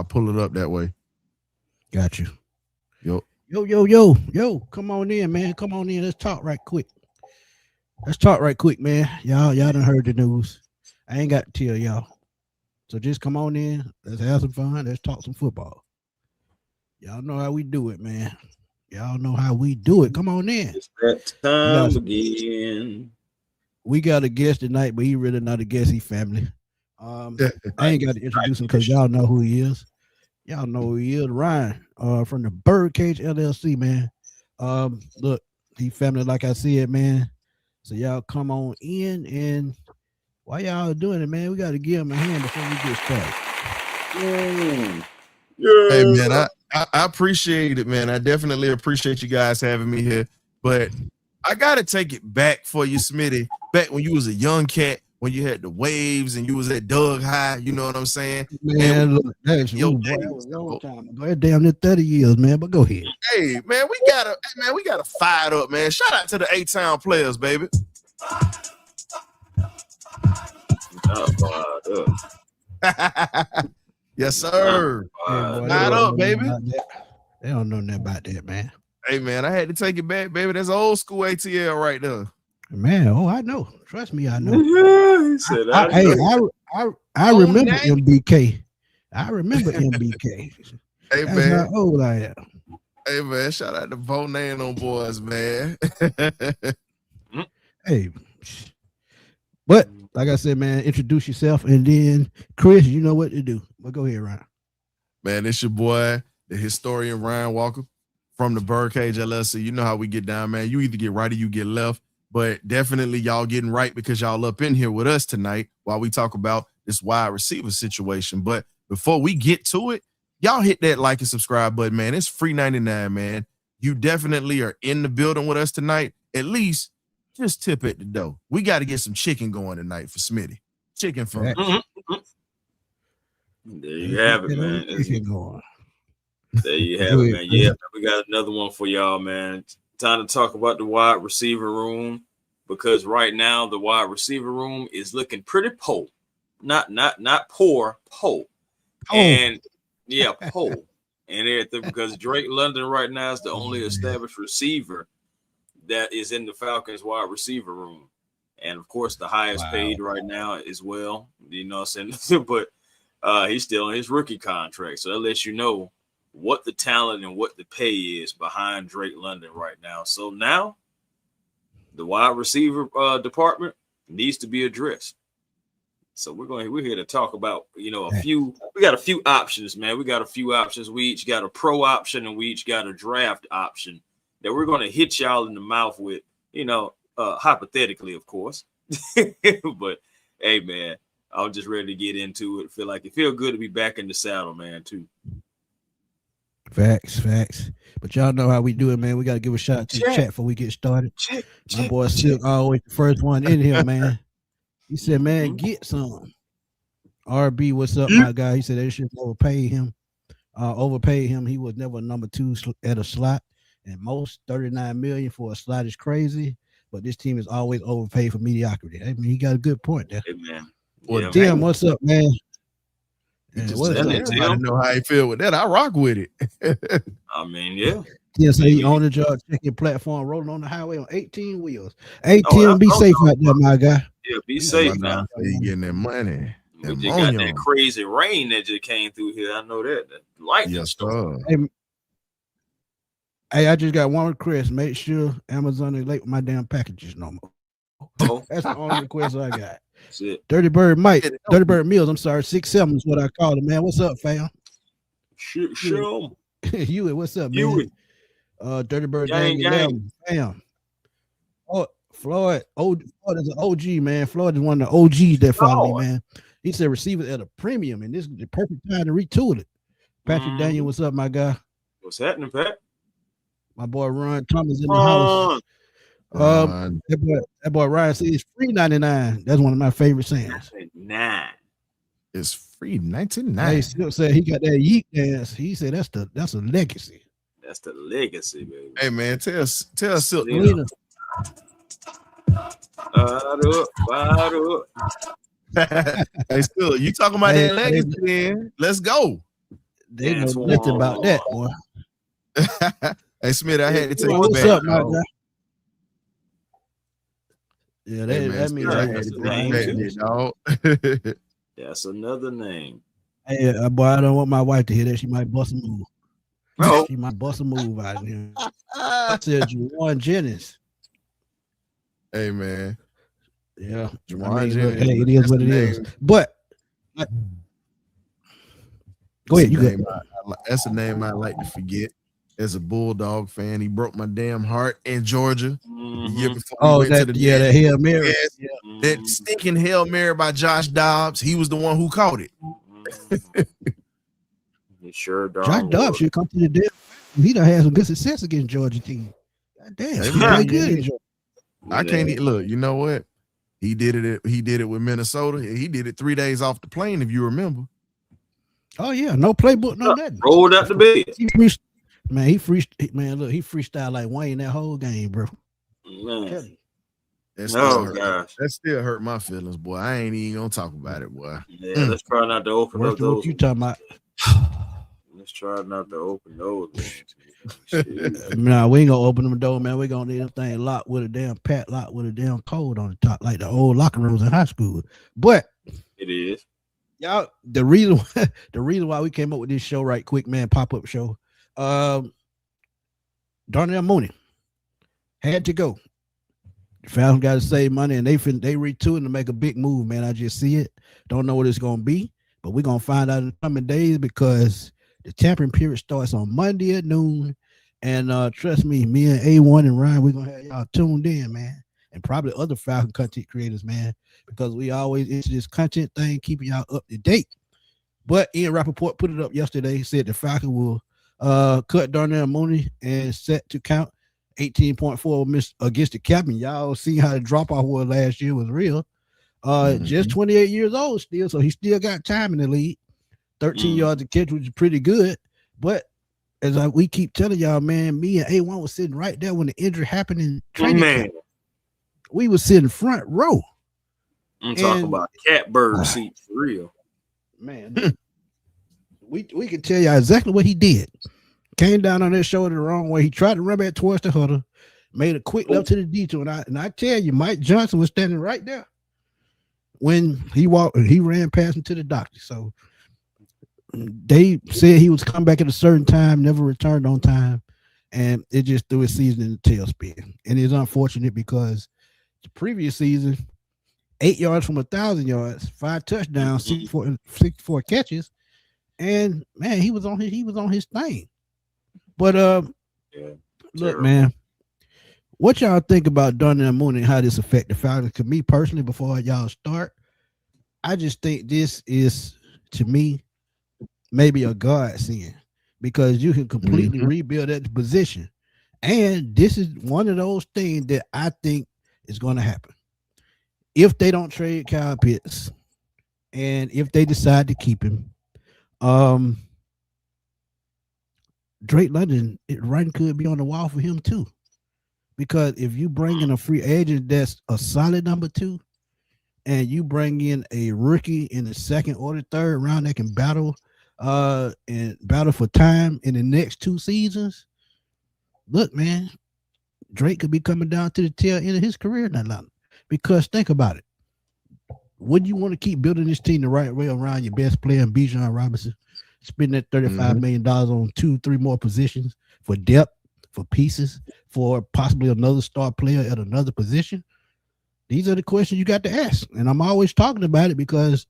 pull it up that way. Got you. Yo. Yo. Come on in, man. Come on in. Let's talk right quick. Man. Y'all done heard the news. I ain't got to tell y'all. So just come on in. Let's have some fun. Let's talk some football. Y'all know how we do it, man. Y'all know how we do it. Come on in. It's that time again. We got a guest tonight, but he really not a guest. He family. I ain't got to introduce him because y'all know who he is. Y'all know who he is. Ryan, from the Birdcage LLC, man. Look, he family, like I said, man. So y'all come on in, and while y'all doing it, man, we got to give him a hand before we get started. Yeah. Hey, man, I appreciate it, man. I definitely appreciate you guys having me here. But I got to take it back for you, Smitty. Back when you was a young cat, when you had the waves and you was at Doug High, you know what I'm saying? Man, look, that's you, boy. That was a long time ago. That's damn near 30 years, man. But go ahead. Hey, man, we gotta fire it up, man. Shout out to the A-Town players, baby. Yes, sir. Fired up, baby. They don't know nothing about that, man. Hey, man, I had to take it back, baby. That's old school ATL right there. Man, I know. Trust me, I know. I name. remember MBK. I remember MBK. Hey, That's man. how old I am. Hey, man, shout out to Bonan on boys, man. Hey, but like I said, man, introduce yourself, and then Chris, you know what to do. But go ahead, Ryan. Man, it's your boy, the historian Ryan Walker from the Birdcage LLC. You know how we get down, man. You either get right or you get left. But definitely y'all getting right because y'all up in here with us tonight while we talk about this wide receiver situation. But before we get to it, y'all hit that like and subscribe button, man. It's free 99, man. You definitely are in the building with us tonight. At least just tip at the door. We got to get some chicken going tonight for Smitty. Chicken for There you have it, man. There you have it, man. Yeah, we got another one for y'all, man. Time to talk about the wide receiver room, because right now the wide receiver room is looking pretty poor. Not poor, poor. And yeah, poor. And everything, because Drake London right now is the only established receiver that is in the Falcons wide receiver room. And of course the highest paid right now as well. You know what I'm saying? But he's still in his rookie contract. So that lets you know what the talent and what the pay is behind Drake London right now. So now the wide receiver department needs to be addressed. So we're here to talk about, we got a few options, man. We got a few options. We each got a pro option and we each got a draft option that we're going to hit y'all in the mouth with, hypothetically, of course. But hey, man, I'm just ready to get into it. It feels good to be back in the saddle, man, too. Facts. But y'all know how we do it, man. We got to give a shout out to the chat before we get started. My boy Silk always the first one in here, man. He said, man, get some. RB, what's up, my guy? He said they should overpay him. He was never number 2 at a slot. And most $39 million for a slot is crazy. But this team is always overpaid for mediocrity. I mean, he got a good point there. Hey, man. Well, Tim, what's up, man? I know how you feel with that. I rock with it. I mean, yeah. Yeah, so he on the job, checking platform, rolling on the highway on 18 wheels. Hey, Tim, be safe out there, my guy. Yeah, be safe now. You getting that money. We just got that crazy rain that just came through here. I know that. Lightning storm. Hey, I just got one request. Make sure Amazon is late with my damn packages no more. Oh. That's the only request I got. That's it. Dirty Bird Mike, Dirty Bird Mills. I'm sorry, 6'7" is what I call him, man. What's up, fam? Sure. Hewitt, what's up, man? Dirty Bird gang, fam. Oh, Floyd is an OG, man. Floyd is one of the OGs that follow me, man. He said receivers at a premium, and this is the perfect time to retool it. Patrick Daniel, what's up, my guy? What's happening, Pat? My boy Ron Thomas in the house. That boy Ryan says it's free 99. That's one of my favorite sayings. 99. It's free 99. He still said he got that yeet dance. He said that's a legacy. That's the legacy, baby. Hey man, tell Silk. Hey, still, you talking about that legacy, man? Let's go. They know nothing about that, boy. Hey, Smith, I had to take what's back, up, my guy? Yeah, that means I had to take back, dog. That's another name. Hey, boy, I don't want my wife to hear that. She might bust a move. Oh, she might bust a move out of here. I said Juwan Jennings. Hey, man. Yeah, Juwan Jennings. Hey, it is what it is. But go ahead. You good? That's a name I like to forget. As a Bulldog fan, he broke my damn heart in Georgia the year before. That Hail Mary. Yes, that stinking Hail Mary by Josh Dobbs. He was the one who caught it. Sure, Josh Dobbs should come to the deal. He done had some good success against Georgia team. God damn, he played good in Georgia. I can't look. You know what? He did it. He did it with Minnesota. He did it 3 days off the plane, if you remember. Oh yeah, no playbook, no nothing. Rolled out the bed. He freestyled like Wayne that whole game, bro. Man. That still hurt my feelings, boy. I ain't even gonna talk about it, boy. Yeah, let's try not to open up those. What you talking about? Let's try not to open those. Nah, we ain't gonna open them door, man. We gonna need a thing locked with a damn padlock with a damn code on the top, like the old locker rooms in high school. But it is. Y'all, the reason why we came up with this show right quick, man, pop-up show. Darnell Mooney had to go. The Falcons got to save money, and they retooling to make a big move, man. I just see it. Don't know what it's gonna be, but we're gonna find out in the coming days because the tampering period starts on Monday at noon. And trust me and A1 and Ryan, we're gonna have y'all tuned in, man. And probably other Falcon content creators, man, because we always into this content thing, keeping y'all up to date. But Ian Rappaport put it up yesterday. He said the Falcon will cut Darnell Mooney and set to count 18.4 against the cap. And y'all see how the drop off was last year was real. Just 28 years old still, so he still got time in the league. 13 yards to catch, which is pretty good. But as we keep telling y'all, man, me and A1 was sitting right there when the injury happened in training camp. We was sitting front row. I'm talking about catbird seat for real. Man, we can tell you exactly what he did. Came down on that shoulder the wrong way. He tried to run back towards the huddle, made a quick left to the detour. And I tell you, Mike Johnson was standing right there when he ran past him to the doctor. So they said he was coming back at a certain time, never returned on time, and it just threw his season in the tailspin. And it's unfortunate because the previous season, 8 yards from 1,000 yards, 5 touchdowns, 64 catches, and man, he was on his thing. But look, man, what y'all think about Darnell Mooney and how this affect the Falcons? To me personally, before y'all start, I just think this is, to me, maybe a godsend because you can completely rebuild that position. And this is one of those things that I think is going to happen. If they don't trade Kyle Pitts and if they decide to keep him, Drake London, writing could be on the wall for him too. Because if you bring in a free agent that's a solid number 2, and you bring in a rookie in the second or the third round that can battle for time in the next 2 seasons, look, man, Drake could be coming down to the tail end of his career now. Because think about it. Would you want to keep building this team the right way around your best player, Bijan Robinson, spending that $35 million on 2-3 more positions for depth, for pieces, for possibly another star player at another position? These are the questions you got to ask. And I'm always talking about it because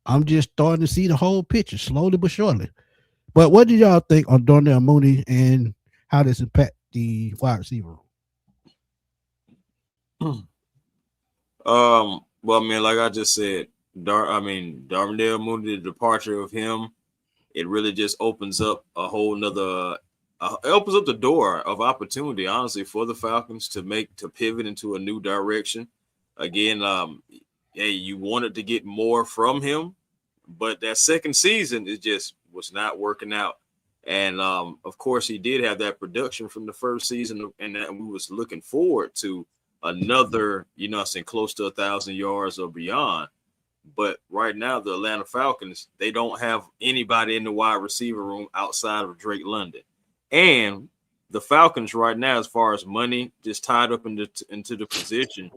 I'm just starting to see the whole picture slowly but surely. But what did y'all think on Darnell Mooney and how this impact the wide receiver? Well, man, like I just said, Darnell Mooney, the departure of him, it really just opens up a whole nother it opens up the door of opportunity, honestly, for the Falcons to pivot into a new direction. Again, you wanted to get more from him, but that second season it just was not working out. And of course, he did have that production from the first season, and that we was looking forward to another, close to 1,000 yards or beyond. But right now, the Atlanta Falcons, they don't have anybody in the wide receiver room outside of Drake London. And the Falcons right now, as far as money just tied up into the position,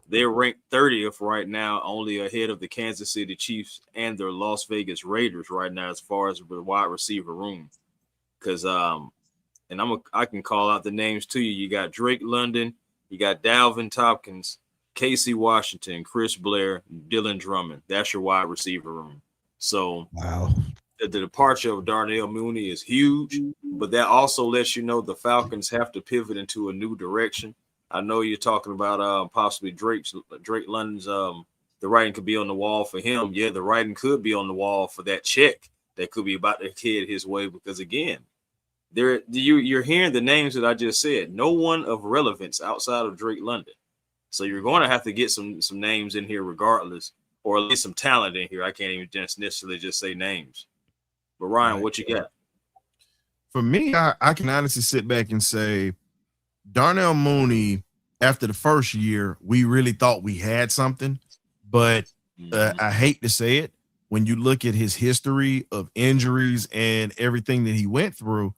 they're ranked 30th right now, only ahead of the Kansas City Chiefs and their Las Vegas Raiders right now, as far as the wide receiver room. Because and I can call out the names to you. You got Drake London, you got Dalvin Tompkins, Casey Washington, Chris Blair, Dylan Drummond. That's your wide receiver room. So wow. The departure of Darnell Mooney is huge, but that also lets you know the Falcons have to pivot into a new direction. I know you're talking about possibly Drake London's the writing could be on the wall for him. Yeah, the writing could be on the wall for that check that could be about to head his way, because again, you're hearing the names that I just said. No one of relevance outside of Drake London. So you're going to have to get some names in here regardless, or at least some talent in here. I can't even just necessarily just say names. But Ryan, what you got? For me, I can honestly sit back and say Darnell Mooney, after the first year, we really thought we had something. But I hate to say it, when you look at his history of injuries and everything that he went through,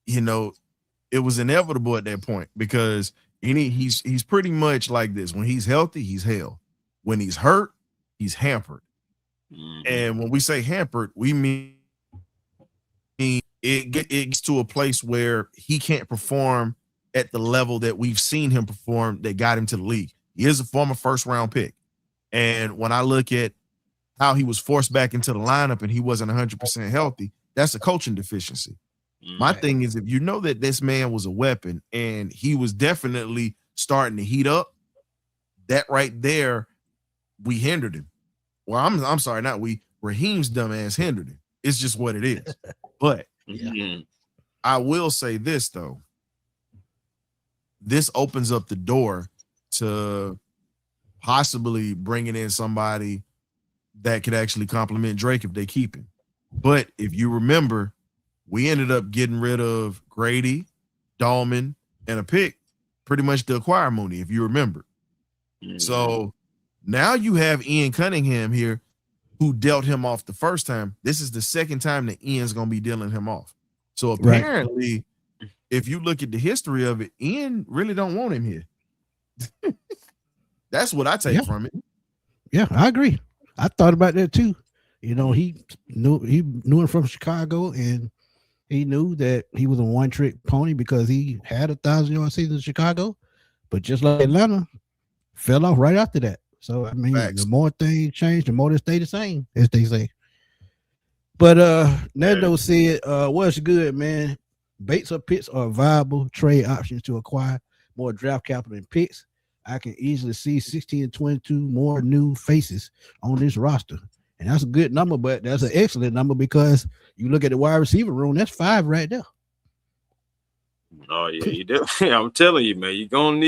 it was inevitable at that point, because he's pretty much like this. When he's healthy, he's hell. When he's hurt, he's hampered. And when we say hampered, we mean it gets to a place where he can't perform at the level that we've seen him perform that got him to the league. He is a former first-round pick. And when I look at how he was forced back into the lineup and he wasn't 100% healthy, that's a coaching deficiency. My thing is, if you know that this man was a weapon and he was definitely starting to heat up, that right there, we hindered him. Well, I'm sorry, not we. Raheem's dumbass hindered him. It's just what it is. But I will say this, though. This opens up the door to possibly bringing in somebody that could actually complement Drake if they keep him. But if you remember, we ended up getting rid of Grady, Dahlman, and a pick pretty much to acquire Mooney, if you remember. So now you have Ian Cunningham here, who dealt him off the first time. This is the second time that Ian's going to be dealing him off. So apparently, if you look at the history of it, Ian really don't want him here. That's what I take from it. Yeah, I agree. I thought about that too. He knew him from Chicago, and he knew that he was a one-trick pony because he had 1,000-yard season in Chicago, but just like Atlanta, fell off right after that. So I mean, the more things change, the more they stay the same, as they say. But Nando said, "What's good, man? Bates or Pitts are viable trade options to acquire more draft capital and picks. I can easily see 16 and 22 more new faces on this roster." And that's a good number, but that's an excellent number because you look at the wide receiver room, that's 5 right there. Oh, yeah, you do. I'm telling you, man, you're going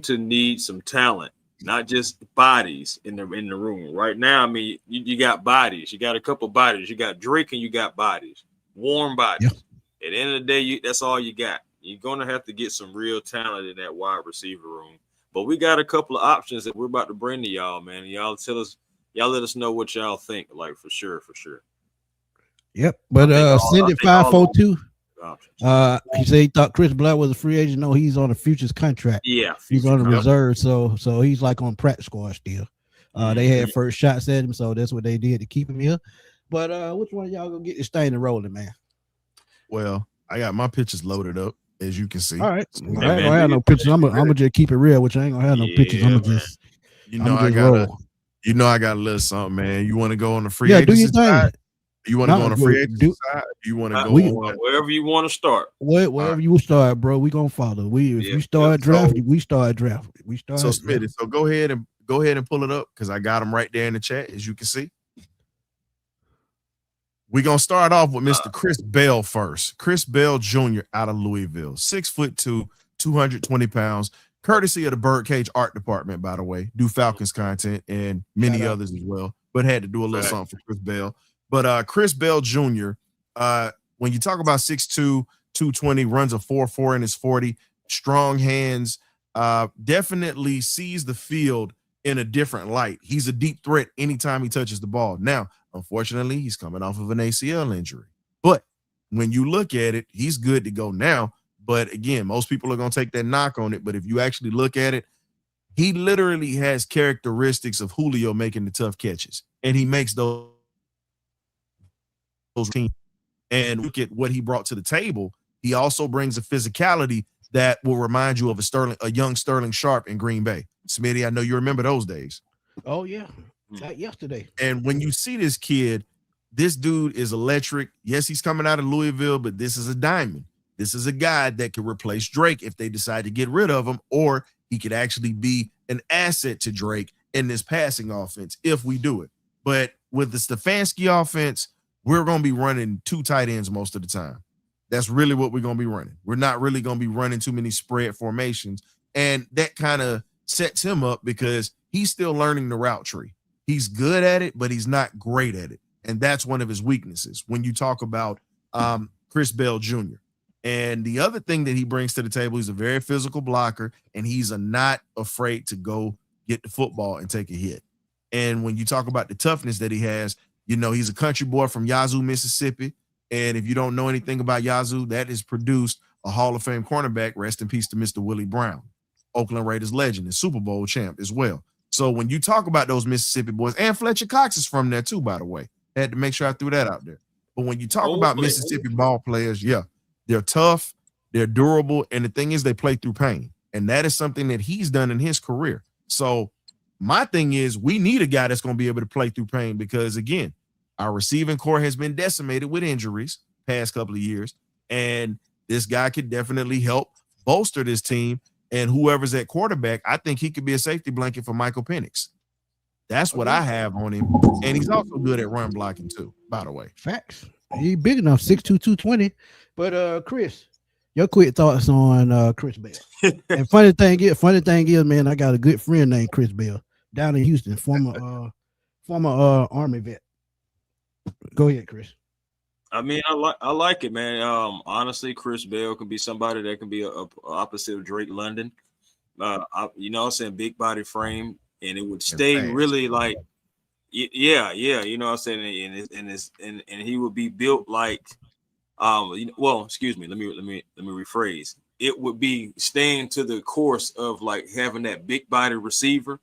to need some talent, not just bodies in the room. Right now, I mean, you got bodies. You got a couple bodies. You got Drake and you got bodies, warm bodies. Yeah. At the end of the day, that's all you got. You're going to have to get some real talent in that wide receiver room. But we got a couple of options that we're about to bring to y'all, man. Y'all let us know what y'all think, like for sure. Yep. But send it 542. He said he thought Chris Blair was a free agent. No, he's on a futures contract. Yeah, he's on a reserve, so he's like on practice squad still. They had first shots at him, so that's what they did to keep him here. But which one of y'all gonna get this thing rolling, man? Well, I got my pictures loaded up, as you can see. All right, I ain't gonna have no pictures. I'm gonna just keep it real, which I ain't gonna have no pictures. I'm gonna just, I got a little something, man. You want to go on the free agency side? You want to go on the free agency side? You want to go on wherever you want to start? Wherever you start, bro. We gonna follow. If you start drafting, we start drafting. So Smitty, so go ahead and pull it up because I got them right there in the chat, as you can see. We're gonna start off with Mr. Chris Bell first. Chris Bell Jr. out of Louisville, 6'2", 220 pounds. Courtesy of the Birdcage Art Department, by the way. Do Falcons content and many others as well, but had to do a little something for Chris Bell. But Chris Bell Jr., when you talk about 6'2", 220, runs a 4.4 in his 40, strong hands, definitely sees the field in a different light. He's a deep threat anytime he touches the ball. Now, unfortunately, he's coming off of an ACL injury. But when you look at it, he's good to go now. But again, most people are going to take that knock on it. But if you actually look at it, he literally has characteristics of Julio making the tough catches. And he makes those teams. And look at what he brought to the table. He also brings a physicality that will remind you of a young Sterling Sharp in Green Bay. Smitty, I know you remember those days. Oh, yeah. Like yesterday. And when you see this kid, this dude is electric. Yes, he's coming out of Louisville, but this is a diamond. This is a guy that could replace Drake if they decide to get rid of him, or he could actually be an asset to Drake in this passing offense if we do it. But with the Stefanski offense, we're going to be running 2 tight ends most of the time. That's really what we're going to be running. We're not really going to be running too many spread formations. And that kind of sets him up because he's still learning the route tree. He's good at it, but he's not great at it. And that's one of his weaknesses when you talk about Chris Bell Jr. And the other thing that he brings to the table, he's a very physical blocker, and he's not afraid to go get the football and take a hit. And when you talk about the toughness that he has, you know, he's a country boy from Yazoo, Mississippi. And if you don't know anything about Yazoo, that has produced a Hall of Fame cornerback, rest in peace to Mr. Willie Brown, Oakland Raiders legend and Super Bowl champ as well. So when you talk about those Mississippi boys, and Fletcher Cox is from there too, by the way. I had to make sure I threw that out there. But when you talk about Mississippi ball players, yeah, they're tough, they're durable, and the thing is they play through pain. And that is something that he's done in his career. So my thing is we need a guy that's going to be able to play through pain because, again, our receiving core has been decimated with injuries past couple of years, and this guy could definitely help bolster this team. And whoever's at quarterback, I think he could be a safety blanket for Michael Penix. That's what I have on him. And he's also good at run blocking too, by the way. Facts. He's big enough, 6'2", 220. But Chris, your quick thoughts on Chris Bell. And funny thing is, man, I got a good friend named Chris Bell down in Houston, former Army vet. Go ahead, Chris. I mean, I like it, man. Honestly, Chris Bell can be somebody that can be a opposite of Drake London. You know, I'm saying big body frame, and it would stay really like, yeah. You know, what I'm saying, and he would be built like, well, excuse me. Let me rephrase. It would be staying to the course of like having that big body receiver,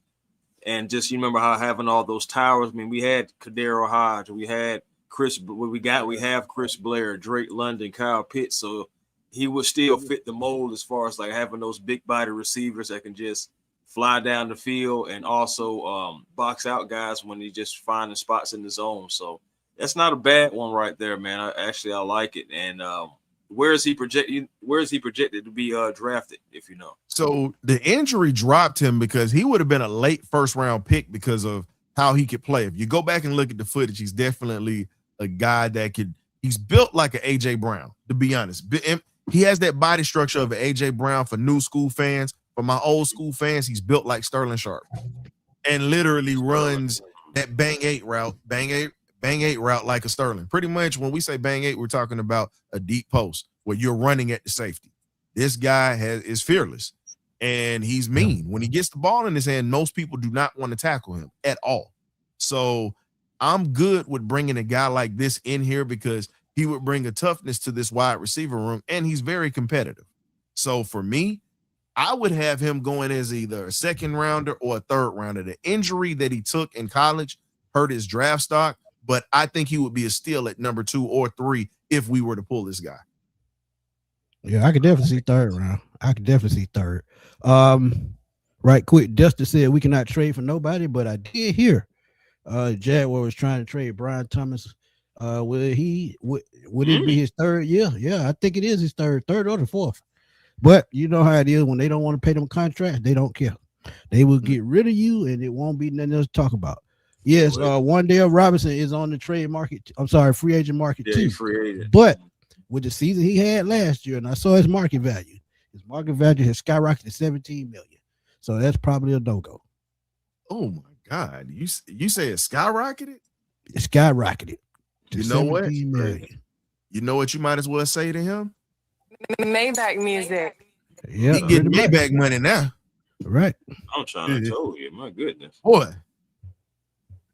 and just you remember how having all those towers. I mean, we had Kadero Hodge, we had we have Chris Blair, Drake London, Kyle Pitts, so he would still fit the mold as far as like having those big body receivers that can just fly down the field and also box out guys when he just finding spots in the zone. So that's not a bad one right there, man. I like it. And where is he projected to be drafted, if you know? So the injury dropped him because he would have been a late first round pick because of how he could play. If you go back and look at the footage, he's definitely a guy that he's built like an AJ Brown, to be honest. He has that body structure of an AJ Brown for new school fans. For my old school fans, he's built like Sterling Sharp and literally runs that bang eight route like a Sterling. Pretty much when we say bang eight, we're talking about a deep post where you're running at the safety. This guy is fearless and he's mean. When he gets the ball in his hand, most people do not want to tackle him at all. So I'm good with bringing a guy like this in here because he would bring a toughness to this wide receiver room, and he's very competitive. So for me, I would have him going as either a second rounder or a third rounder. The injury that he took in college hurt his draft stock, but I think he would be a steal at number 2 or 3 if we were to pull this guy. Yeah, I could definitely see third round. I could definitely see third. Right quick, Dustin said we cannot trade for nobody, but I did hear Jaguar was trying to trade Brian Thomas. Would it be his third? Yeah, I think it is his third or the fourth. But you know how it is when they don't want to pay them contracts, they don't care. They will get rid of you, and it won't be nothing else to talk about. Yes, Wan'Dale Robinson is on the trade market. I'm sorry, free agent market too. Free agent. But with the season he had last year, and I saw his market value has skyrocketed to $17 million. So that's probably a no-go. Oh my God. You say it skyrocketed? It skyrocketed. You know what? You know what you might as well say to him? Maybach music. Yeah, he getting Maybach money now. Right. I'm trying to tell you, my goodness. Boy.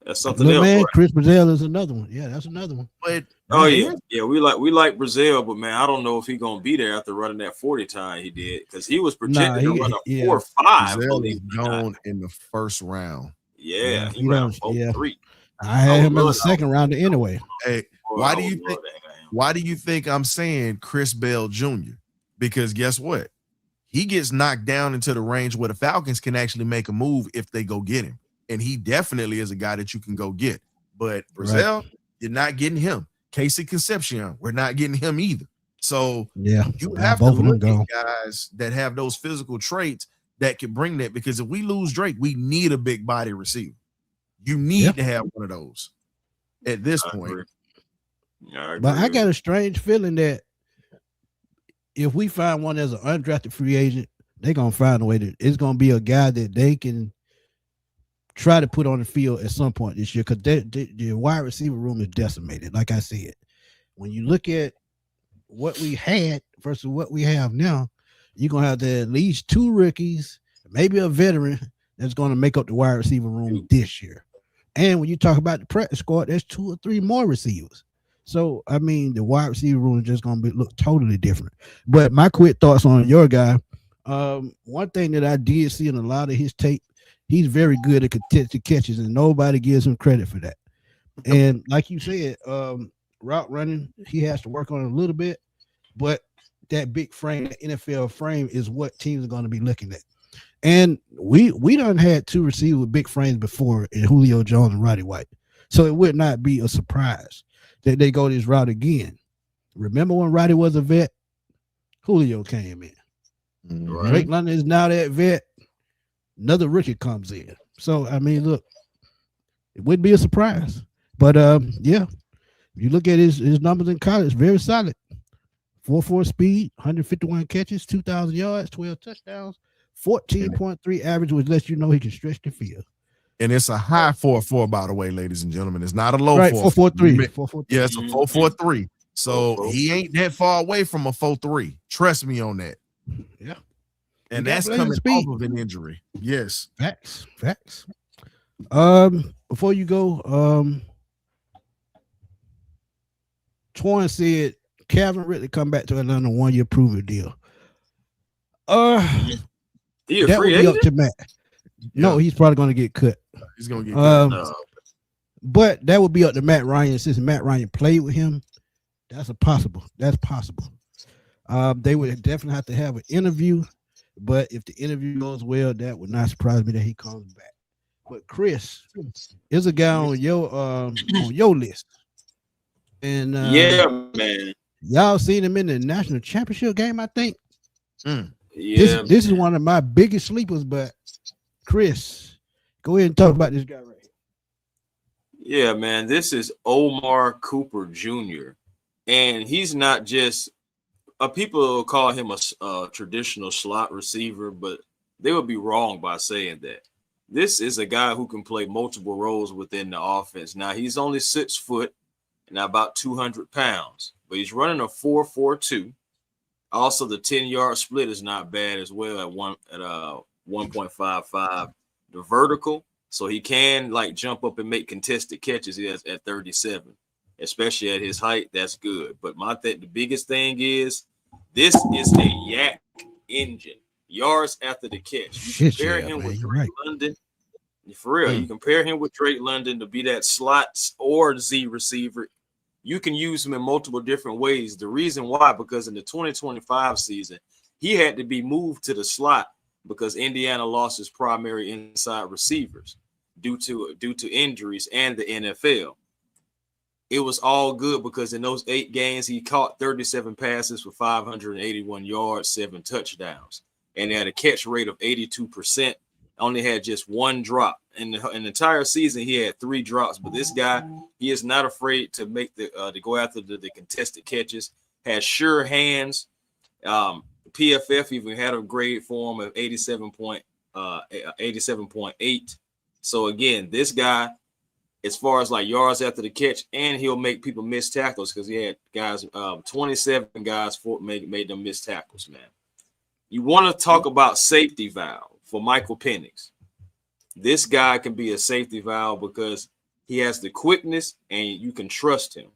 That's something Little else. Man, Right? Chris Brazil is another one. Yeah, that's another one. But we like Brazil, but man, I don't know if he's gonna be there after running that 40 time he did, because he was projected to run a 4.5. Brazil is gone in the first round. Yeah, he ran 4.3. I had him in the second round anyway. Hey, why do you think I'm saying Chris Bell Jr.? Because guess what? He gets knocked down into the range where the Falcons can actually make a move if they go get him. And he definitely is a guy that you can go get. But Brazil, you're not getting him. Casey Concepcion, we're not getting him either. So you have to look at guys that have those physical traits that can bring that. Because if we lose Drake, we need a big body receiver. You need to have one of those at this point. But I got a strange feeling that if we find one as an undrafted free agent, they're going to find a way that it's going to be a guy that they can try to put on the field at some point this year, because the wide receiver room is decimated. Like I said, when you look at what we had versus what we have now, you're going to have at least 2 rookies, maybe a veteran that's going to make up the wide receiver room this year. And when you talk about the practice squad, there's 2 or 3 more receivers. So, I mean, the wide receiver room is just going to look totally different. But my quick thoughts on your guy, one thing that I did see in a lot of his tape, he's very good at contested catches, and nobody gives him credit for that. And like you said, route running, he has to work on it a little bit, but that big frame, that NFL frame, is what teams are going to be looking at. And we done had 2 receivers with big frames before in Julio Jones and Roddy White. So it would not be a surprise that they go this route again. Remember when Roddy was a vet? Julio came in. Right. Drake London is now that vet. Another rookie comes in. So, I mean, look, it wouldn't be a surprise. But, if you look at his numbers in college, very solid. 4.4 speed, 151 catches, 2,000 yards, 12 touchdowns, 14.3 average, which lets you know he can stretch the field. And it's a high 4.4, by the way, ladies and gentlemen. It's not a low 4.43. 4.43. Yeah, it's a 4.43. So he ain't that far away from a 4.3. Trust me on that. Yeah. And that's coming off of an injury. Yes. Facts. Before you go, Twan said Calvin Ridley come back to Atlanta 1-year proven deal. He a that free would be agent? up to Matt. No, he's probably going to get cut. He's going to get cut. But that would be up to Matt Ryan. Since Matt Ryan played with him, that's possible. They would definitely have to have an interview. But if the interview goes well, that would not surprise me that he comes back. But Chris is a guy on your list. And man. Y'all seen him in the national championship game, I think. Yeah. This is one of my biggest sleepers, but Chris, go ahead and talk about this guy right here. Yeah, man. This is Omar Cooper Jr. And he's not just people call him a traditional slot receiver, but they would be wrong by saying that. This is a guy who can play multiple roles within the offense. Now, he's only 6 foot and about 200 pounds, but he's running a 4.42. Also, the 10-yard split is not bad as well at 1.55. The vertical, so he can jump up and make contested catches. He has at 37, especially at his height. That's good. But the biggest thing is this is a yak engine. Yards after the catch. You compare him with Drake London. For real, you compare him with Drake London to be that slot or Z receiver. You can use him in multiple different ways. The reason why, because in the 2025 season, he had to be moved to the slot because Indiana lost his primary inside receivers due to injuries and the NFL. It was all good because in those 8 games, he caught 37 passes for 581 yards, 7 touchdowns, and had a catch rate of 82%. Only had just 1 drop. In the entire season, he had 3 drops. But this guy, he is not afraid to make to go after the contested catches. Has sure hands. PFF even had a grade for him of 87.8. So again, this guy, as far as yards after the catch, and he'll make people miss tackles because he had guys, 27 guys made them miss tackles, man. You want to talk about safety valve. for Michael Penix. This guy can be a safety valve because he has the quickness and you can trust him.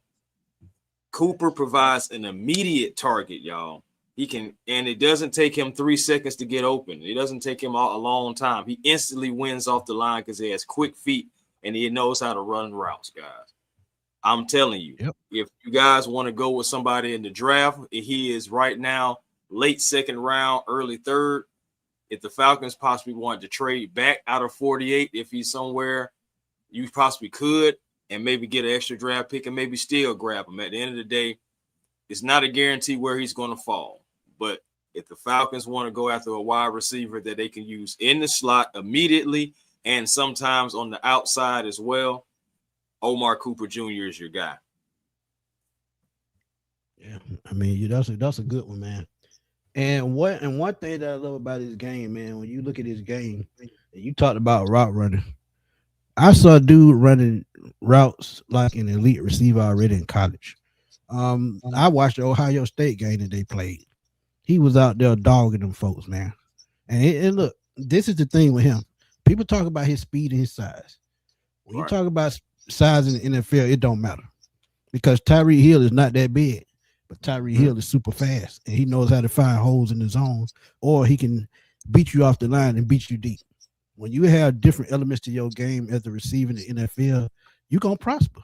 Cooper provides an immediate target, y'all. He can, and it doesn't take him 3 seconds to get open. It doesn't take him a long time. He instantly wins off the line because he has quick feet and he knows how to run routes, guys. I'm telling you, if you guys want to go with somebody in the draft, he is right now late second round, early third. If the Falcons possibly want to trade back out of 48, if he's somewhere, you possibly could, and maybe get an extra draft pick and maybe still grab him. At the end of the day, it's not a guarantee where he's going to fall. But if the Falcons want to go after a wide receiver that they can use in the slot immediately and sometimes on the outside as well, Omar Cooper Jr. is your guy. Yeah, I mean, that's a good one, man. And one thing that I love about this game, man, when you look at this game, and you talked about route running, I saw a dude running routes like an elite receiver already in college. I watched the Ohio State game that they played. He was out there dogging them folks, man. And look, this is the thing with him. People talk about his speed and his size. When you talk about size in the NFL, it don't matter because Tyreek Hill is not that big, but Tyreek Hill is super fast and he knows how to find holes in the zone, or he can beat you off the line and beat you deep. When you have different elements to your game as a receiver in the NFL, you're going to prosper.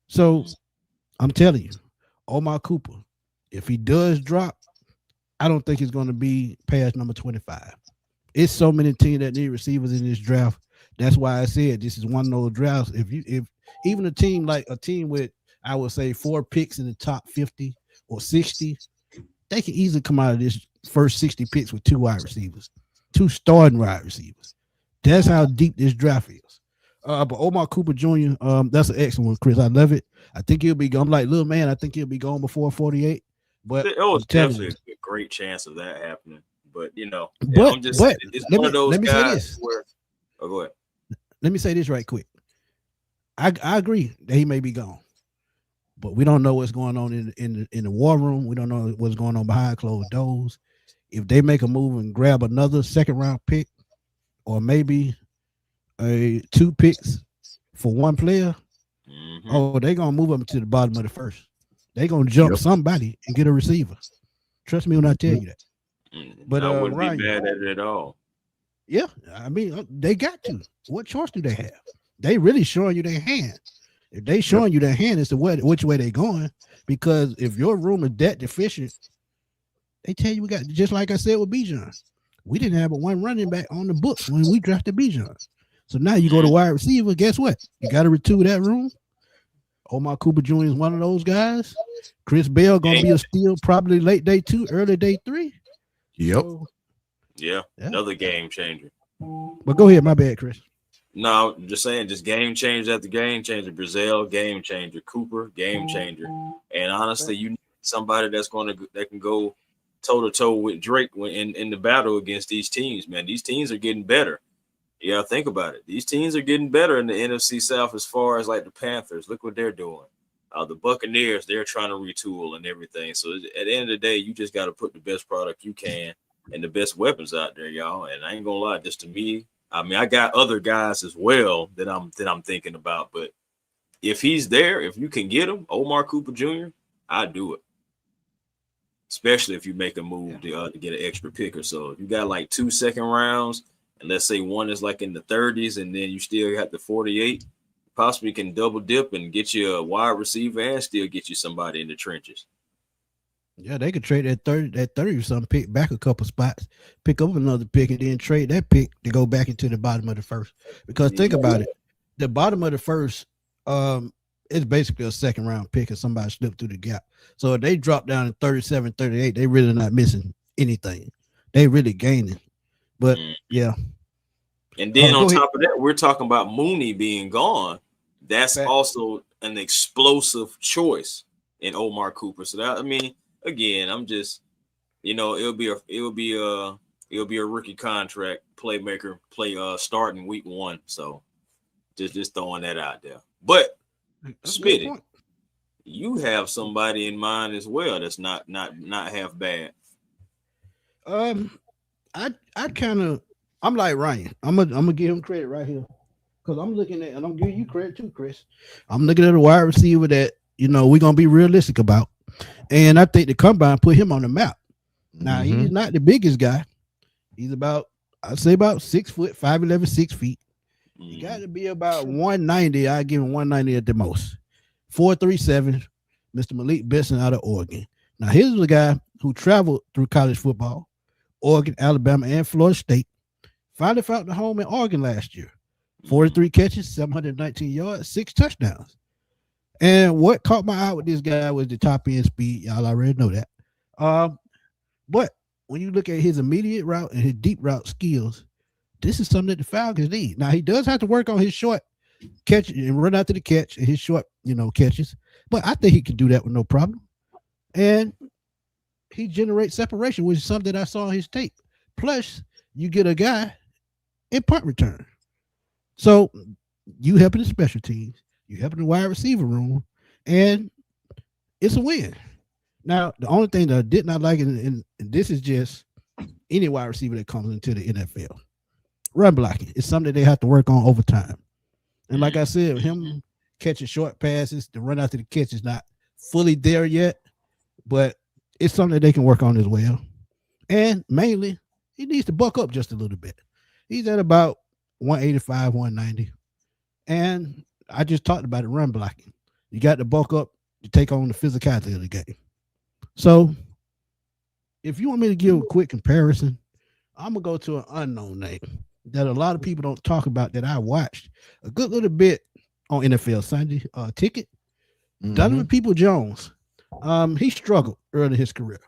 So I'm telling you, Omar Cooper, if he does drop, I don't think he's going to be past number 25. It's so many teams that need receivers in this draft. That's why I said this is one of those drafts. If even a team with, I would say, 4 picks in the top 50 or 60, they can easily come out of this first 60 picks with 2 wide receivers, 2 starting wide receivers. That's how deep this draft is. But Omar Cooper Jr., that's an excellent one, Chris. I love it. I think he'll be gone. I'm like, little man, I think he'll be gone before 48. But it was definitely a great chance of that happening. But it's one of those guys where. Oh, go ahead. Let me say this right quick. I agree that he may be gone, but we don't know what's going on in the war room. We don't know what's going on behind closed doors. If they make a move and grab another second round pick, or maybe 2 picks for one player, they're gonna move up to the bottom of the first. They're gonna jump somebody and get a receiver. Trust me when I tell you that. But I wouldn't be mad at it at all. Yeah, I mean, they got to. What choice do they have? They really showing you their hand. If they showing you their hand, it's which way they going. Because if your room is that deficient, they tell you we got, just like I said with Bijan, we didn't have one running back on the books when we drafted Bijan. So now you go to wide receiver. Guess what? You got to retool that room. Omar Cooper Jr. is one of those guys. Chris Bell gonna be a steal probably late day 2, early day 3. Yep. So, yeah, another game changer. But go ahead, my bad, Chris. No, I'm just saying, just game changer after game changer. Brazil, game changer. Cooper, game changer. And honestly, you need somebody that can go toe to toe with Drake in the battle against these teams. Man, these teams are getting better. Yeah, think about it. These teams are getting better in the NFC South as far as like the Panthers. Look what they're doing. The Buccaneers, they're trying to retool and everything. So at the end of the day, you just got to put the best product you can and the best weapons out there, y'all. And I ain't gonna lie, just to me, I mean, I got other guys as well that I'm thinking about. But if he's there, if you can get him, Omar Cooper Jr., I'd do it. Especially if you make a move to get an extra pick or so. If you got like 2 second rounds, and let's say one is like in the 30s, and then you still got the 48, possibly can double dip and get you a wide receiver and still get you somebody in the trenches. Yeah, they could trade that 30 or something, pick back a couple spots, pick up another pick, and then trade that pick to go back into the bottom of the first. Because think about it, the bottom of the first is basically a second round pick if somebody slipped through the gap. So if they drop down to 37, 38, they really not missing anything. They really gaining. But yeah. And then on top of that, we're talking about Mooney being gone. That's also an explosive choice in Omar Cooper. So that, I mean, again, I'm just, it'll be a rookie contract playmaker starting week 1. So just throwing that out there. But Smitty, you have somebody in mind as well that's not half bad. I kind of I'm like Ryan. I'm gonna give him credit right here because I'm looking at, and I'm giving you credit too, Chris. I'm looking at a wide receiver that we're gonna be realistic about, and I think the combine put him on the map. Now he's not the biggest guy. He's about, I'd say about 6 foot, 5'11", 6 feet. He got to be about 190. I give him 190 at the most. 437, Mr. Malik Benson out of Oregon. Now, here's a guy who traveled through college football, Oregon, Alabama, and Florida State. Finally found the home in Oregon last year. 43 catches, 719 yards, 6 touchdowns. And what caught my eye with this guy was the top end speed. Y'all already know that. But when you look at his immediate route and his deep route skills, this is something that the Falcons need. Now, he does have to work on his short catch and run after the catch and his short, catches. But I think he can do that with no problem. And he generates separation, which is something that I saw on his tape. Plus, you get a guy in punt return. So you helping the special teams, you helping the wide receiver room, and it's a win. Now, the only thing that I did not like, and this is just any wide receiver that comes into the NFL, run blocking. It's something that they have to work on over time. And like I said, him catching short passes, the run after the catch is not fully there yet, but it's something that they can work on as well. And mainly, he needs to buck up just a little bit. He's at about 185, 190. And I just talked about it, run blocking. You got to bulk up to take on the physicality of the game. So if you want me to give a quick comparison, I'm going to go to an unknown name that a lot of people don't talk about that I watched a good little bit on NFL Sunday Ticket. Donovan Peoples-Jones. He struggled early in his career,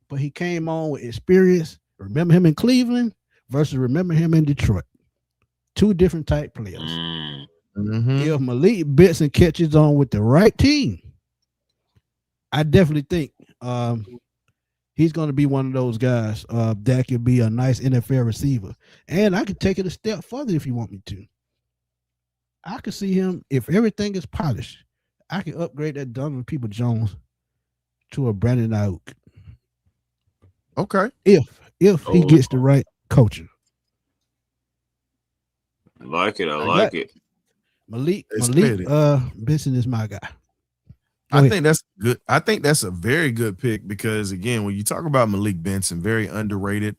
but he came on with experience. Remember him in Cleveland versus remember him in Detroit. Two different type players. If Malik Benson catches on with the right team, I definitely think he's going to be one of those guys that could be a nice NFL receiver. And I could take it a step further if you want me to. I could see him, if everything is polished, I can upgrade that Donovan Peoples-Jones to a Brandon Ayuk. Okay. If he gets the right coaching. I like it. Malik Benson is my guy. I think that's good. I think that's a very good pick because, again, when you talk about Malik Benson, very underrated,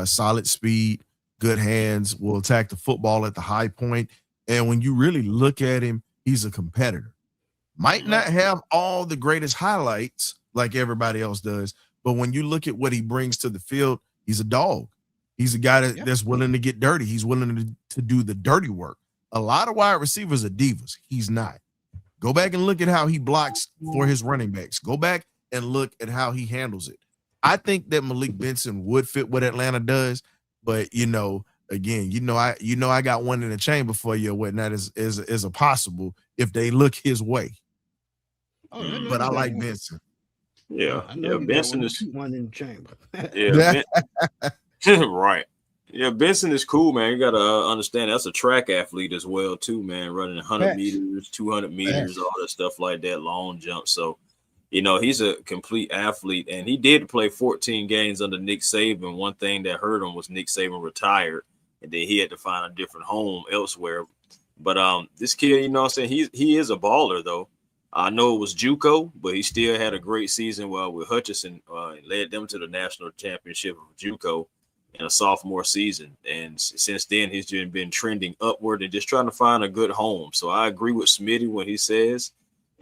solid speed, good hands, will attack the football at the high point. And when you really look at him, he's a competitor. Might not have all the greatest highlights like everybody else does, but when you look at what he brings to the field, he's a dog. He's a guy that's willing to get dirty. He's willing to do the dirty work. A lot of wide receivers are divas. He's not. Go back and look at how he blocks for his running backs. Go back and look at how he handles it. I think that Malik Benson would fit what Atlanta does, but again, I got one in the chamber for you. Whatnot is a possible if they look his way. But I like Benson. Yeah, Benson is one in the chamber. Right. Yeah, Benson is cool, man. You got to understand that's a track athlete as well, too, man. Running 100 meters, 200 meters, all that stuff like that, long jump. So, he's a complete athlete, and he did play 14 games under Nick Saban. One thing that hurt him was Nick Saban retired, and then he had to find a different home elsewhere. But this kid, he is a baller, though. I know it was JUCO, but he still had a great season with Hutchinson, led them to the national championship of JUCO in a sophomore season. And since then, he's been trending upward and just trying to find a good home. So I agree with Smitty when he says,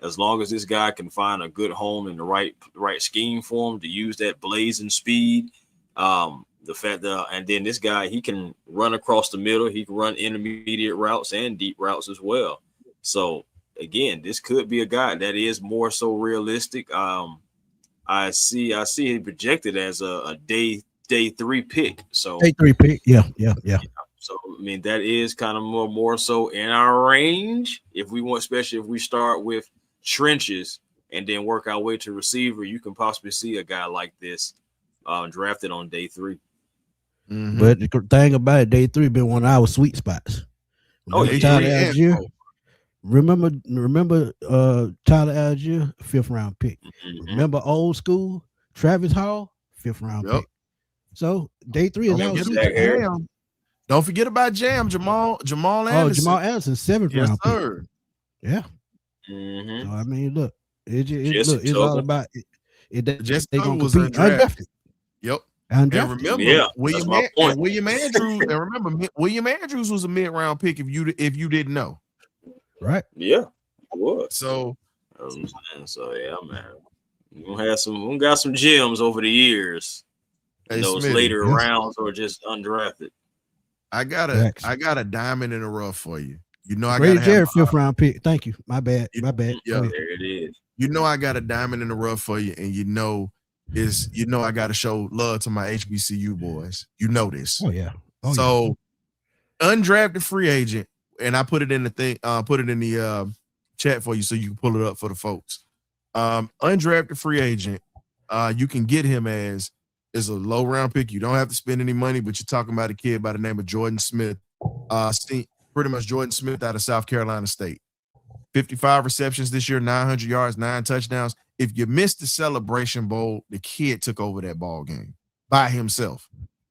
as long as this guy can find a good home in the right scheme for him to use that blazing speed, the fact that, and then this guy, he can run across the middle. He can run intermediate routes and deep routes as well. So again, this could be a guy that is more so realistic. I see him projected as a day 3 pick. So day 3 pick. Yeah. So I mean, that is kind of more so in our range. If we want, especially if we start with trenches and then work our way to receiver, you can possibly see a guy like this drafted on day 3. But the thing about it, day 3 been one of our sweet spots. Tyler Algier. Remember Tyler Algier, 5th round pick. Remember old school Travis Hall, 5th round pick. So day 3 is our sweet spot. Don't forget about Jamal Anderson. Oh, Jamal Anderson, 7th round pick. Sir. Yeah. Mm-hmm. So, I mean, look, it's all about it. Jesse They Tuggle gonna was compete undrafted. Yep. Undrafted. And remember, Yeah, William Andrews. And remember, William Andrews was a mid-round pick. If you didn't know, right? Yeah, it was. So yeah, man, we got some gems over the years. Hey, those Smitty, later rounds or just undrafted. I got a diamond in the rough for you. You know, I Grady got Jarrett 5th round pick. Thank you. My bad. Yeah, there it is. You know, I got a diamond in the rough for you, and I got to show love to my HBCU boys. You know this. Oh yeah. Undrafted free agent, and I put it in the thing. Put it in the chat for you so you can pull it up for the folks. Undrafted free agent. You can get him as a low round pick. You don't have to spend any money, but you're talking about a kid by the name of Jordan Smith. Pretty much Jordan Smith out of South Carolina State. 55 receptions this year, 900 yards, 9 touchdowns. If you missed the Celebration Bowl, the kid took over that ball game by himself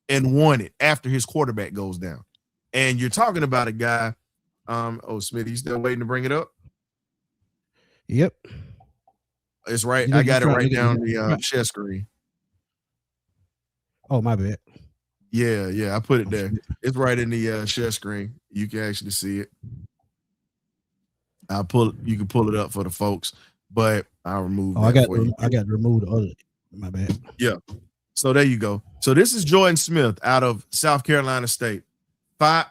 and won it after his quarterback goes down. And you're talking about a guy. Smitty, you still waiting to bring it up? Yep. It's right. I got it right down the share screen. Oh, my bad. Yeah, I put it there. It's right in the share screen. You can actually see it. You can pull it up for the folks, but I'll remove. I got to remove the other. My bad. Yeah. So there you go. So this is Jordan Smith out of South Carolina State.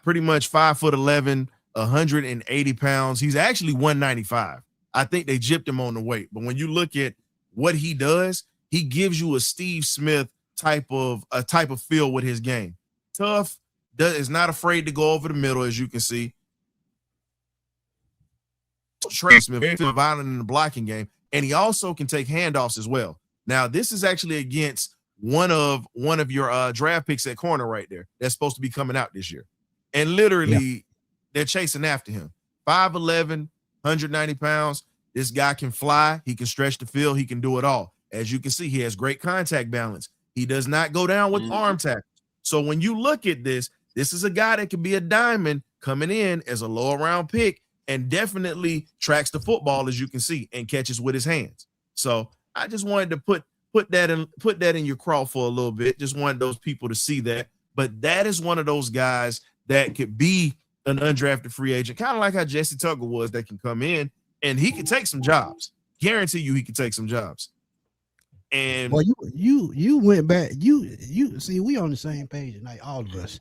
Pretty much 5'11", 180 pounds. He's actually 195. I think they gypped him on the weight, but when you look at what he does, he gives you a Steve Smith type of feel with his game. Tough, is not afraid to go over the middle, as you can see. Trey Smith, very violent in the blocking game, and he also can take handoffs as well. Now, this is actually against one of your draft picks at corner right there. That's supposed to be coming out this year, and literally they're chasing after him. 5'11", 190 pounds. This guy can fly. He can stretch the field. He can do it all. As you can see, he has great contact balance. He does not go down with arm tackles. So when you look at this is a guy that could be a diamond coming in as a lower round pick and definitely tracks the football, as you can see, and catches with his hands. So I just wanted to put that in your crawl for a little bit. Just wanted those people to see that. But that is one of those guys that could be an undrafted free agent, kind of like how Jesse Tuggle was, that can come in and he could take some jobs. Guarantee you he could take some jobs. And well, you went back. You see, we on the same page tonight, all of us.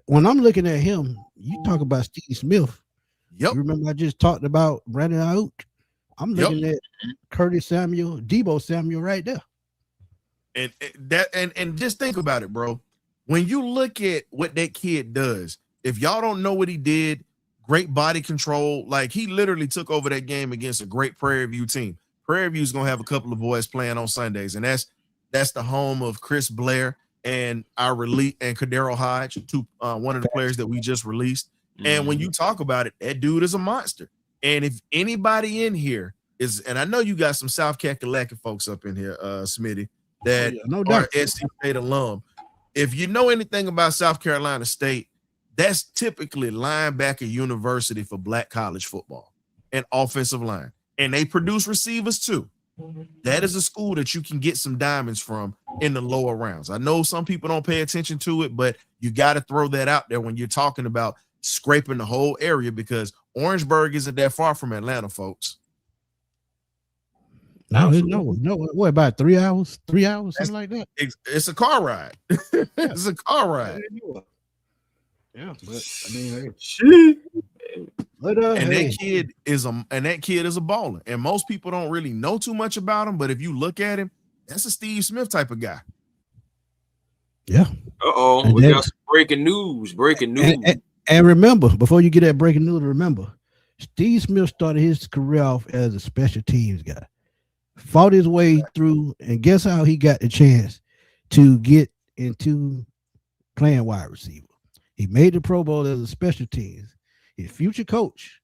When I'm looking at him, you talk about Steve Smith. Yep. You remember I just talked about Brandon Ayuk? I'm looking at Curtis Samuel, Debo Samuel right there. And just think about it, bro. When you look at what that kid does, if y'all don't know what he did, great body control. Like, he literally took over that game against a great Prairie View team. Prairie View is going to have a couple of boys playing on Sundays, and that's the home of Chris Blair and Kadero Hodge, one of the players that we just released. And when you talk about it, that dude is a monster. And if anybody in here is, and I know you got some South Kakalaki folks up in here, Smitty, that are SC State alum. If you know anything about South Carolina State, that's typically linebacker university for black college football and offensive line. And they produce receivers too. That is a school that you can get some diamonds from in the lower rounds. I know some people don't pay attention to it, but you got to throw that out there when you're talking about scraping the whole area, because Orangeburg isn't that far from Atlanta, folks. No, what about 3 hours? 3 hours, something like that. It's a car ride. It's a car ride. Yeah, but I mean, that kid is a baller, and most people don't really know too much about him. But if you look at him, that's a Steve Smith type of guy. Yeah. We got some breaking news. And remember, before you get that breaking news, remember, Steve Smith started his career off as a special teams guy, fought his way through, and guess how he got the chance to get into playing wide receiver? He made the Pro Bowl as a special teams. His future coach,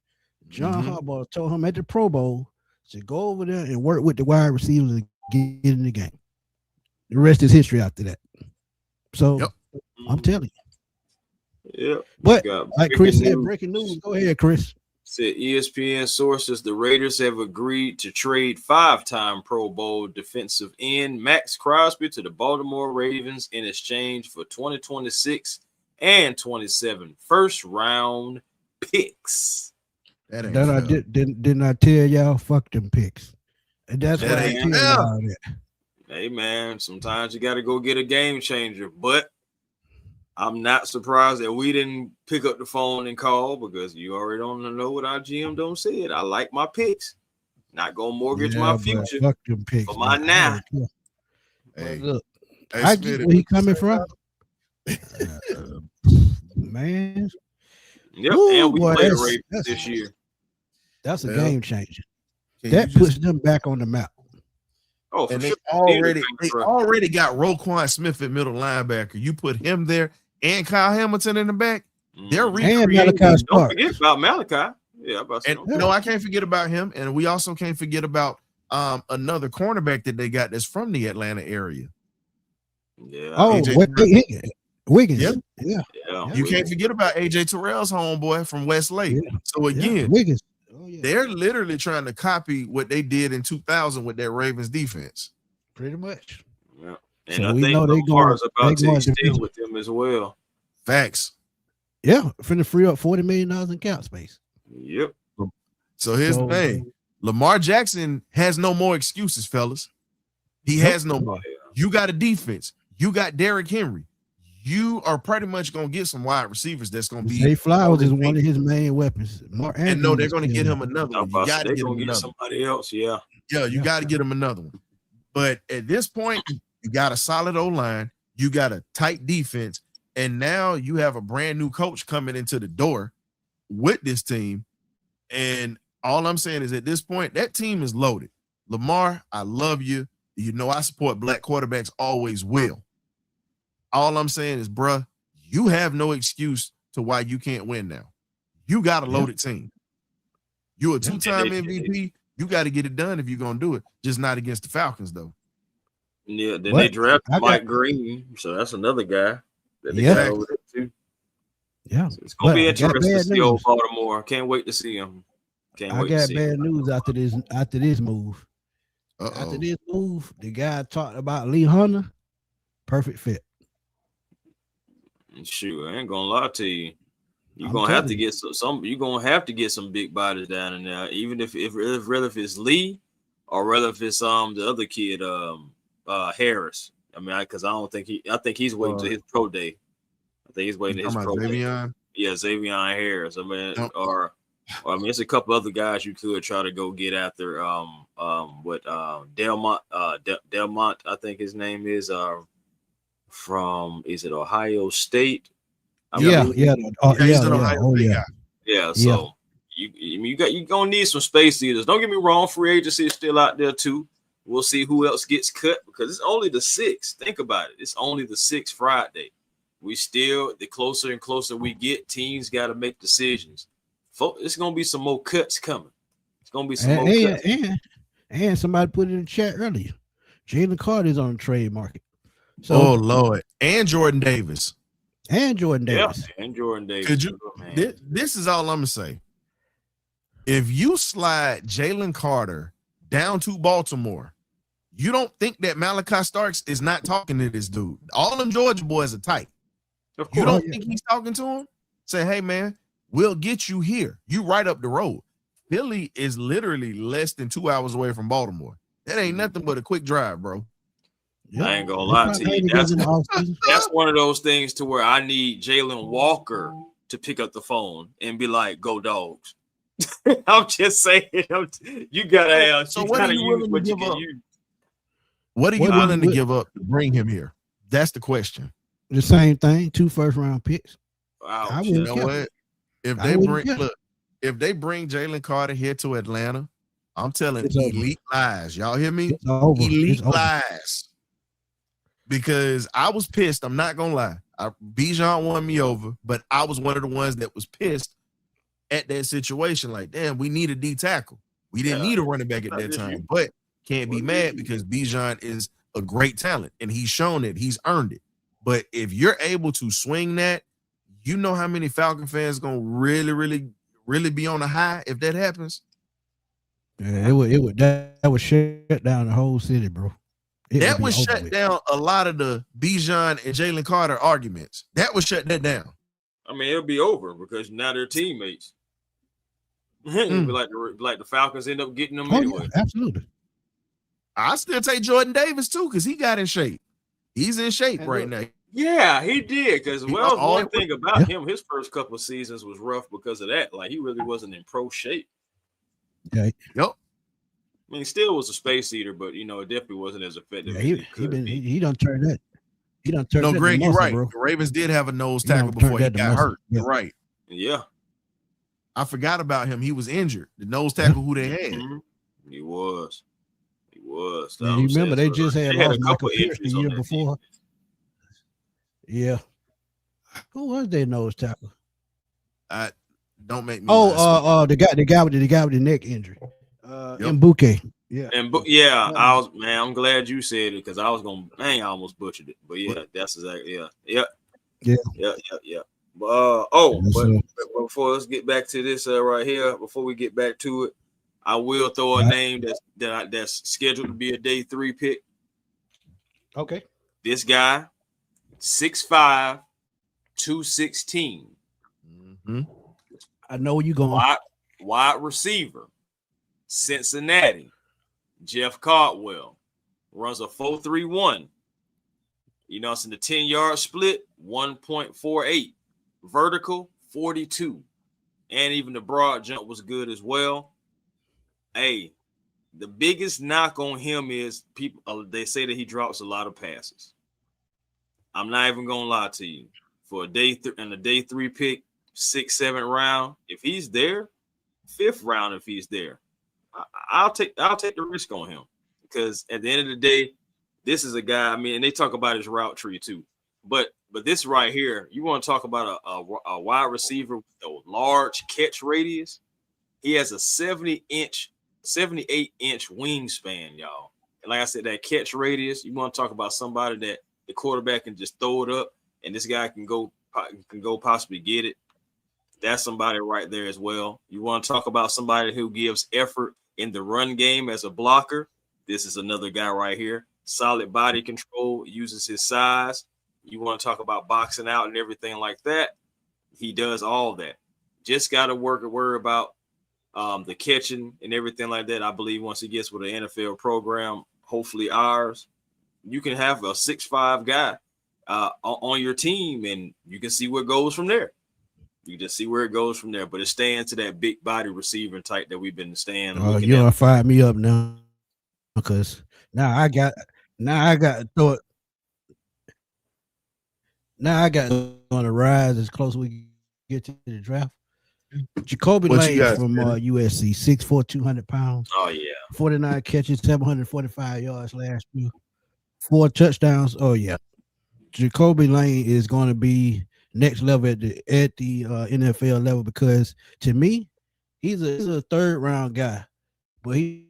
John Harbaugh, told him at the Pro Bowl to go over there and work with the wide receivers and get in the game. The rest is history after that. So I'm telling you. Yeah. But like Chris said, breaking news. Go ahead, Chris. Said ESPN sources the Raiders have agreed to trade 5-time Pro Bowl defensive end Max Crosby to the Baltimore Ravens in exchange for 2026 and 27 first-round picks. That ain't That I didn't I tell y'all? Fuck them picks. And that's what I tell y'all. Hey man, sometimes you got to go get a game changer, but I'm not surprised that we didn't pick up the phone and call because you already don't know what our GM don't said. I like my picks. Not gonna mortgage my future fuck them picks, for my now. Hey, look, I get where he coming from. Man. Yep, ooh, and we played the Ravens this year. That's a game changer. That puts them back on the map. Oh, and they already got Roquan Smith at middle linebacker. You put him there and Kyle Hamilton in the back. They're recreating. Don't forget about Malachi. Yeah, no, I can't forget about him. And we also can't forget about another cornerback that they got that's from the Atlanta area. Yeah. Oh, Wiggins. Yep. Yeah. You can't forget about AJ Terrell's homeboy from Westlake. Yeah. So again, Wiggins. They're literally trying to copy what they did in 2000 with that Ravens defense. Pretty much. Yeah. And so I think Lamar's about to extend with them as well. Facts. Yeah. Finna free up $40 million in cap space. Yep. So here's the thing. Lamar Jackson has no more excuses, fellas. He has no more. You got a defense. You got Derrick Henry. You are pretty much going to get some wide receivers that's going to be. Zay Flowers is one of his main weapons. And no, they're going to get him another one. You got to get him another somebody else, yeah. Yeah, you got to get him another one. But at this point, you got a solid O-line. You got a tight defense. And now you have a brand new coach coming into the door with this team. And all I'm saying is at this point, that team is loaded. Lamar, I love you. You know I support black quarterbacks, always will. All I'm saying is, bruh, you have no excuse to why you can't win now. You got a loaded team. You're a two-time MVP. You got to get it done if you're going to do it. Just not against the Falcons, though. Yeah, then they drafted Mike Green, so that's another guy that they got over there, too. Yeah. So it's going to be interesting to see old Baltimore. Can't wait to see him. I got bad news after this move. After this move, the guy talked about Lee Hunter, perfect fit. Shoot, I ain't gonna lie to you. You're gonna have to get some. You're gonna have to get some big bodies down in there, even if it's Lee, or rather if it's the other kid, Harris. I mean, because I think he's waiting to his pro day. I think he's waiting to his pro day. Yeah, Xavier Harris. I mean, or I mean, it's a couple other guys you could try to go get after. Delmont. I think his name is from is it Ohio State? He's an Ohio State guy. Yeah, so you're gonna need some space eaters. Don't get me wrong, free agency is still out there too. We'll see who else gets cut because it's only the 6th. Think about it. It's only the 6th Friday. The closer and closer we get, teams got to make decisions. It's gonna be some more cuts coming. It's gonna be some more cuts. And somebody put it in the chat earlier. Jalen Carter's on the trade market. So, oh Lord, and Jordan Davis. And Jordan Davis. Could you? This is all I'm gonna say. If you slide Jalen Carter down to Baltimore, you don't think that Malachi Starks is not talking to this dude. All them Georgia boys are tight. You don't think he's talking to him? Say, hey man, we'll get you here. You right up the road. Philly is literally less than 2 hours away from Baltimore. That ain't nothing but a quick drive, bro. I ain't gonna lie to you. That's one of those things to where I need Jalen Walker to pick up the phone and be like, "Go Dogs." I'm just saying, you gotta have. So what are you willing to give up? What are you willing to give up to bring him here? That's the question. The same thing. 2 first-round picks. Wow. You know what? If they bring Jalen Carter here to Atlanta, I'm telling elite lies. Y'all hear me? Elite lies. Because I was pissed. I'm not gonna lie. Bijan won me over, but I was one of the ones that was pissed at that situation. Like, damn, we need a D tackle. We didn't need a running back at that time, but can't be mad because Bijan is a great talent and he's shown it. He's earned it. But if you're able to swing that, You know how many Falcon fans gonna really be on the high if that happens? Yeah, that would shut down the whole city, bro. That would shut down a lot of the Bijan and Jalen Carter arguments. That would shut that down. I mean, it'll be over because now they're teammates. It'll be like the Falcons end up getting them anyway. Yeah, absolutely. I still take Jordan Davis too because he got in shape. He's in shape right now. Yeah, he did. Because one thing about him, his first couple of seasons was rough because of that. Like he really wasn't in pro shape. Okay. Yep. I mean, he still was a space eater, but it definitely wasn't as effective. Yeah, he done turned that. He done turned. No, Greg, you're right. Bro. The Ravens did have a nose tackle before he got hurt. Yeah. You're right. Yeah. I forgot about him. He was injured. The nose tackle who they had. Mm-hmm. He was. Yeah, you remember they just had lost Michael Pierce the year before. Yeah. Who was their nose tackle? Don't make me. The guy with the neck injury. Mbuke. Yeah. I'm glad you said it because I was I almost butchered it. But yeah, that's exactly yeah. But before let's get back to this right here, before we get back to it, I will throw a name that's scheduled to be a day 3 pick. Okay. This guy, 6'5", 216. Mm-hmm. I know where you're going. Wide receiver, Cincinnati, Jeff Caldwell, runs a 4.31. It's in the 10-yard split, 1.48. Vertical, 42. And even the broad jump was good as well. Hey, the biggest knock on him is people. They say that he drops a lot of passes. I'm not even gonna lie to you. For a day 3 pick, 6th, 7th round, if he's there, 5th round if he's there, I'll take the risk on him because at the end of the day, this is a guy. I mean, and they talk about his route tree too, but this right here, you want to talk about a wide receiver with a large catch radius. He has a 78-inch wingspan, y'all. And like I said, that catch radius, you want to talk about somebody that the quarterback can just throw it up and this guy can go possibly get it. That's somebody right there as well. You want to talk about somebody who gives effort in the run game as a blocker. This is another guy right here. Solid body control, uses his size. You want to talk about boxing out and everything like that. He does all that. Just got to worry about the catching and everything like that. I believe once he gets with an NFL program, hopefully ours, you can have a 6'5" guy on your team, and you can see where it goes from there. You just see where it goes from there. But it's staying to that big body receiver type that we've been staying. You're gonna fire me up now because now I got to throw it. Now I got on the rise as close as we get to the draft. Jacoby Lane from USC, 6'4", 200 pounds. Oh, yeah. 49 catches, 745 yards last year. 4 touchdowns. Oh, yeah. Jacoby Lane is going to be next level at the NFL level because, to me, he's a third-round guy. But he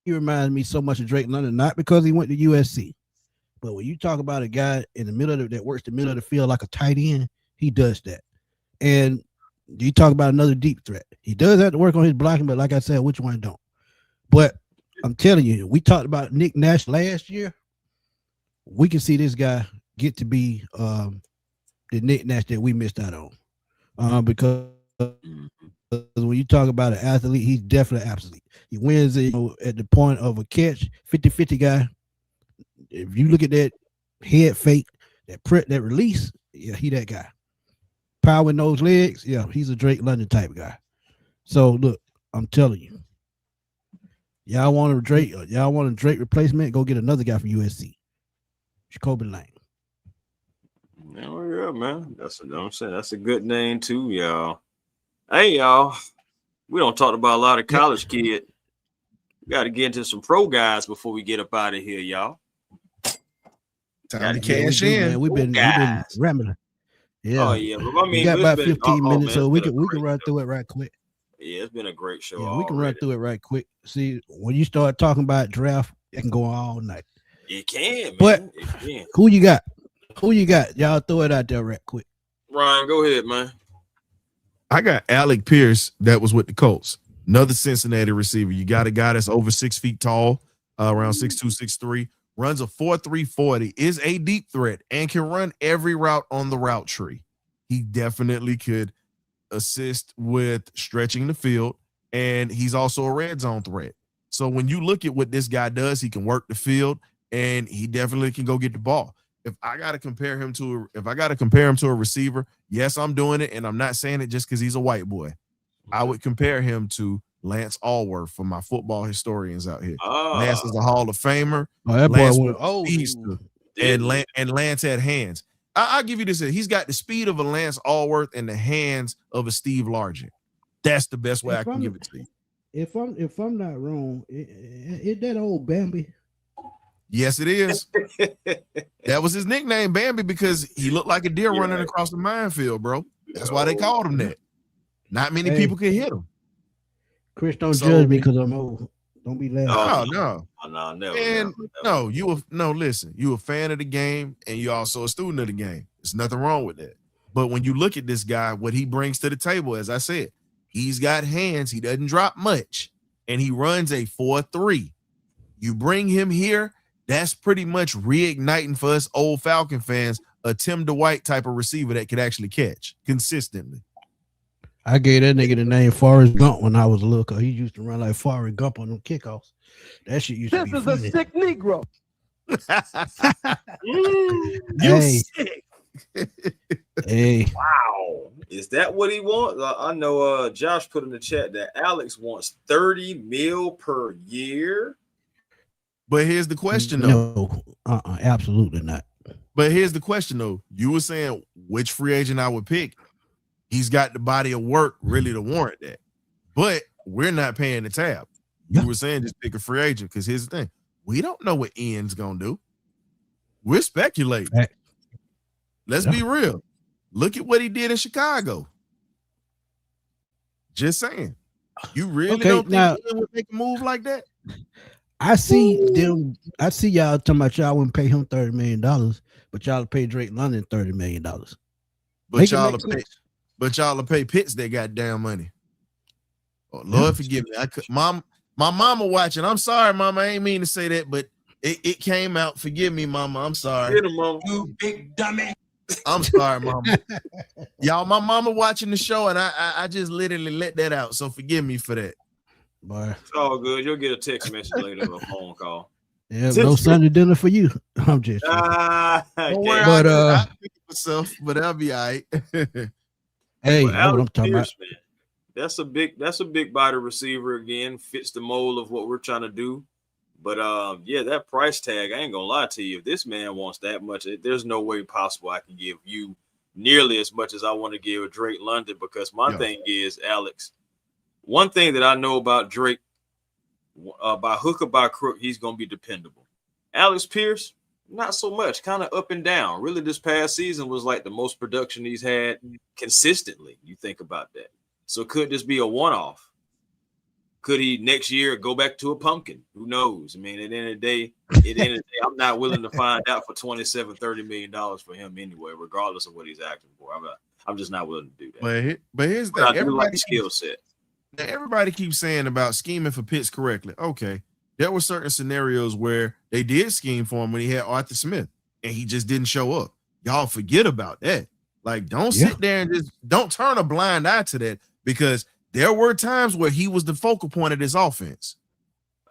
reminds me so much of Drake London, not because he went to USC. But when you talk about a guy in the middle that works the middle of the field like a tight end, he does that. And you talk about another deep threat. He does have to work on his blocking, but like I said, which one don't? But I'm telling you, we talked about Nick Nash last year. We can see this guy get to be the Nick Nash that we missed out on. Because when you talk about an athlete, he's definitely an athlete. He wins it at the point of a catch, 50-50 guy. If you look at that head fake, that release, yeah, he that guy. Power in those legs, yeah, he's a Drake London type guy. So look, I'm telling you, y'all want a Drake replacement? Go get another guy from USC, Jacoby Lane. Oh yeah, man. That's what I'm saying. That's a good name too, y'all. Hey, y'all, we don't talk about a lot of college kids. We got to get into some pro guys before we get up out of here, y'all. Time to cash in. We've been rambling. Yeah. Oh yeah. But, I mean, we got about 15 minutes, so we can run through it right quick. Yeah, it's been a great show. Yeah, we can run through it right quick. See, when you start talking about draft, it can go on all night. It can, man. But it can. Who you got? Y'all throw it out there right quick. Ryan, go ahead, man. I got Alec Pierce that was with the Colts. Another Cincinnati receiver. You got a guy that's over 6 feet tall, around 6'2", 6'3", runs a 4.3 40, is a deep threat, and can run every route on the route tree. He definitely could assist with stretching the field, and he's also a red zone threat. So when you look at what this guy does, he can work the field, and he definitely can go get the ball. If I got to compare him to a receiver, yes, I'm doing it, and I'm not saying it just because he's a white boy. I would compare him to Lance Allworth for my football historians out here. Lance is a Hall of Famer. Oh, that Lance boy was and Lance had hands. I'll give you this. He's got the speed of a Lance Allworth and the hands of a Steve Largent. That's the best way I can give it to you. If I'm not wrong, is that old Bambi? Yes, it is. That was his nickname, Bambi, because he looked like a deer running across the minefield, bro. That's why they called him that. Not many people can hit him. Chris, don't judge me because I'm old. Don't be laughing. No, never. Listen, you a fan of the game, and you also a student of the game. There's nothing wrong with that. But when you look at this guy, what he brings to the table, as I said, he's got hands. He doesn't drop much, and he runs a 4.3. You bring him here, that's pretty much reigniting for us old Falcon fans a Tim Dwight type of receiver that could actually catch consistently. I gave that nigga the name Forrest Gump when I was a little cause he used to run like Forrest Gump on them kickoffs. That shit used to be funny. This is a sick Negro. Sick. Hey. Wow. Is that what he wants? I know Josh put in the chat that Alex wants 30 mil per year. But here's the question, though. No, absolutely not. But here's the question, though. You were saying which free agent I would pick. He's got the body of work really to warrant that. But we're not paying the tab. You were saying just pick a free agent because here's the thing. We don't know what Ian's going to do. We're speculating. Hey. Let's be real. Look at what he did in Chicago. Just saying. You really don't think Ian would make a move like that? I see y'all talking about y'all wouldn't pay him $30 million, but y'all pay Drake London $30 million. But y'all will pay Pitts that goddamn money. Oh, Lord forgive me. My mama watching. I'm sorry, mama. I ain't mean to say that, but it came out. Forgive me, mama. I'm sorry. Get him, mama. You big dummy. I'm sorry, mama. Y'all, my mama watching the show, and I just literally let that out. So forgive me for that. Boy. It's all good. You'll get a text message later or a phone call. Yeah, no Sunday dinner for you. I'm just don't worry, I'll pick it myself, but I'll be all right. Hey, what I'm talking about. Man, that's a big body receiver again. Fits the mold of what we're trying to do. But that price tag, I ain't gonna lie to you. If this man wants that much, there's no way possible I can give you nearly as much as I want to give Drake London, because my thing is, Alex, one thing that I know about Drake, by hook or by crook, he's gonna be dependable. Alex Pierce, not so much, kind of up and down. Really, this past season was like the most production he's had consistently. You think about that. So could this be a one-off? Could he next year go back to a pumpkin? Who knows? I mean, at the end of the day, I'm not willing to find out for $27-30 million for him anyway, regardless of what he's acting for. I'm just not willing to do that. But here's the everybody skill set. Everybody keeps saying about scheming for Pitts correctly. Okay. There were certain scenarios where they did scheme for him when he had Arthur Smith and he just didn't show up. Y'all forget about that. Like, don't sit there and just don't turn a blind eye to that, because there were times where he was the focal point of this offense.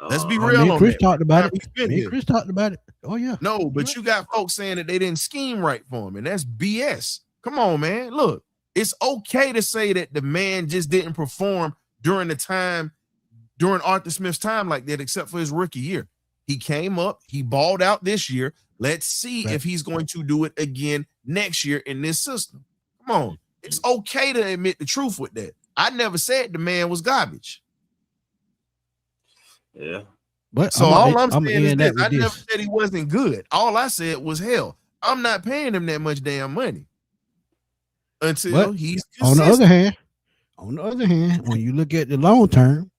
Let's be real. Chris talked about it. Chris talked about it. Oh, yeah. No, but you got folks saying that they didn't scheme right for him, and that's BS. Come on, man. Look, it's okay to say that the man just didn't perform during Arthur Smith's time like that, except for his rookie year. He came up, he balled out this year. Let's see if he's going to do it again next year in this system. Come on. It's okay to admit the truth with that. I never said the man was garbage. Yeah. But so all I'm saying is this. I never said he wasn't good. All I said was, hell, I'm not paying him that much damn money until he's consistent. On the other hand, when you look at the long term,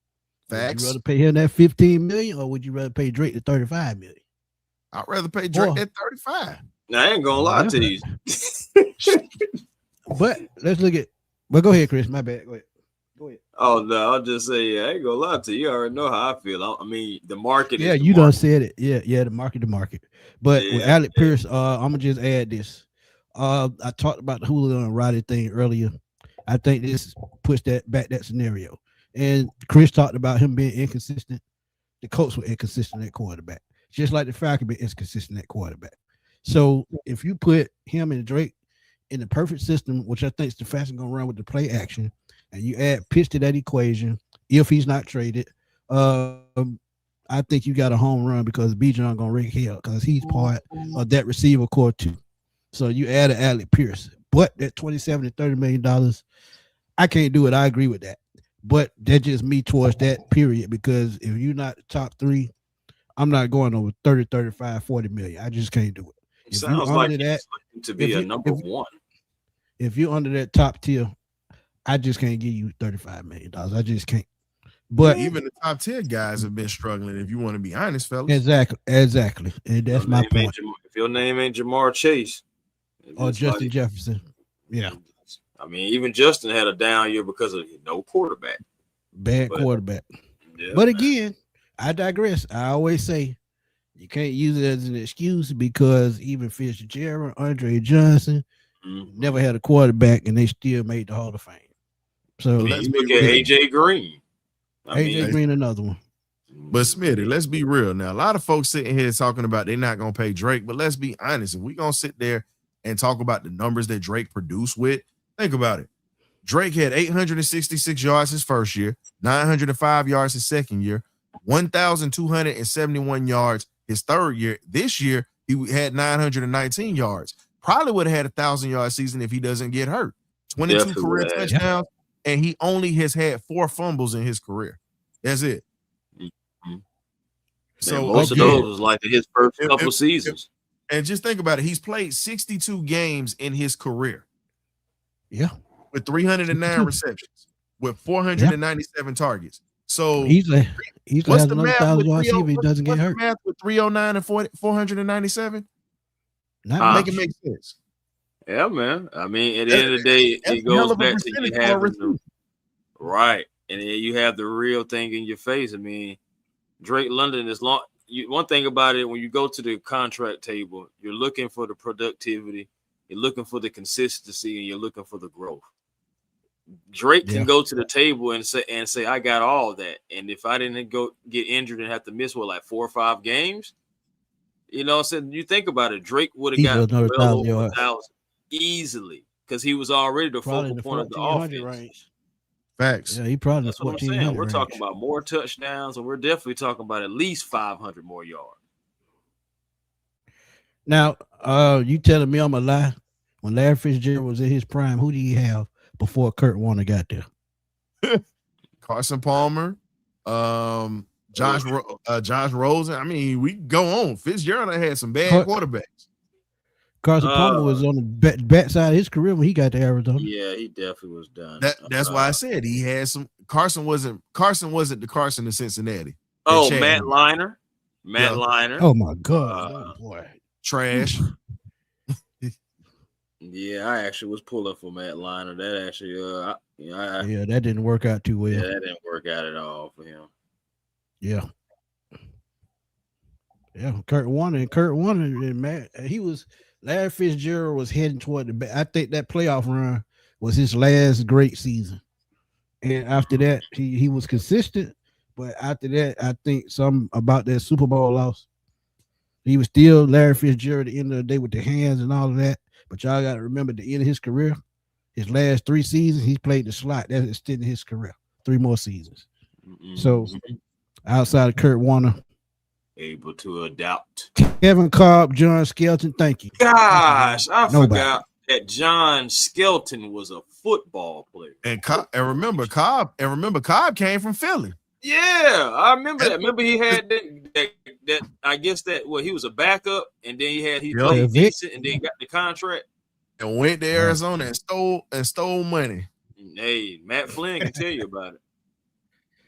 would you rather pay him that $15 million, or would you rather pay Drake the $35 million? I'd rather pay Drake that $35. Now, I ain't gonna lie to you. But let's look at. Well, go ahead, Chris. My bad. Go ahead. Oh no, I'll just say, I ain't gonna lie to you. You already know how I feel. I mean, the market. Yeah, is you done said it. Yeah, the market. But with Alec Pierce, I'm gonna just add this. I talked about the Julio and Roddy thing earlier. I think this puts that scenario. And Chris talked about him being inconsistent. The Colts were inconsistent at quarterback, just like the Falcons been inconsistent at quarterback. So if you put him and Drake in the perfect system, which I think is the fastest gonna run with the play action, and you add pitch to that equation, if he's not traded, I think you got a home run because Bijan gonna rig hell because he's part of that receiver core too. So you add an Alec Pierce, but that $27 to $30 million, I can't do it. I agree with that, but that's just me towards that period because if you're not the top three, I'm not going over 30, 35, 40 million. I just can't do it. Sounds like that to be a number one. If you're under that top tier, I just can't give you $35 million. I just can't. But even the top 10 guys have been struggling, if you want to be honest, fellas. Exactly. And that's my point. If your name ain't Jamar Chase or Justin Jefferson. Yeah. I mean, even Justin had a down year because of no quarterback. Bad quarterback. Yeah, but again, I digress. I always say you can't use it as an excuse because even Fitzgerald, Andre Johnson never had a quarterback and they still made the Hall of Fame. So let's look at AJ Green. AJ Green, another one. But Smitty, let's be real now. A lot of folks sitting here talking about they're not gonna pay Drake, but let's be honest. If we're gonna sit there and talk about the numbers that Drake produced with, think about it. Drake had 866 yards his first year, 905 yards his second year, 1,271 yards his third year. This year, he had 919 yards. Probably would have had 1,000-yard season if he doesn't get hurt. 22 career touchdowns, and he only has had 4 fumbles in his career. That's it. Mm-hmm. So most of those was like his first couple seasons. And just think about it. He's played 62 games in his career. Yeah. With 309 receptions, with 497 targets. So what's the math if he doesn't get hurt? Math with 309 and 497? Make it make sense. Yeah, man. I mean, at the end of the day, it goes back to you having right, and then you have the real thing in your face. I mean, Drake London is long. One thing about it, when you go to the contract table, you're looking for the productivity, you're looking for the consistency, and you're looking for the growth. Drake can go to the table and say, I got all that. And if I didn't get injured and have to miss 4 or 5 games, you know, so you think about it, Drake would have got well over 1,000 easily because he was already the focal point of the offense. Range. Facts. Yeah, he probably. That's what I'm saying. We're talking about more touchdowns, and we're definitely talking about at least 500 more yards. Now, you telling me I'm a lie? When Larry Fitzgerald was in his prime, who did he have before Kurt Warner got there? Carson Palmer, Josh Rosen. I mean, we go on. Fitzgerald had some bad quarterbacks. Carson Palmer was on the back side of his career when he got to Arizona. Yeah, he definitely was done. That's why I said he had some. Carson wasn't the Carson of Cincinnati. Oh, Matt Liner. Liner. Oh my God, boy, trash. Yeah, I actually was pulling for Matt Liner. That actually, that didn't work out too well. Yeah, that didn't work out at all for him. Yeah. Kurt Warner and Matt, Larry Fitzgerald was heading toward the back. I think that playoff run was his last great season. And after that, he was consistent. But after that, I think something about that Super Bowl loss. He was still Larry Fitzgerald at the end of the day with the hands and all of that. But y'all got to remember the end of his career, his last 3 seasons, he played the slot. That extended his career 3 more seasons. Mm-hmm. So outside of Kurt Warner, able to adapt. Kevin Cobb, John Skelton, thank you. Gosh, I forgot that John Skelton was a football player. And remember Cobb came from Philly. Yeah, I remember that. Remember he had that I guess that he was a backup and then he played decent and then got the contract. And went to Arizona and stole money. Hey, Matt Flynn can tell you about it.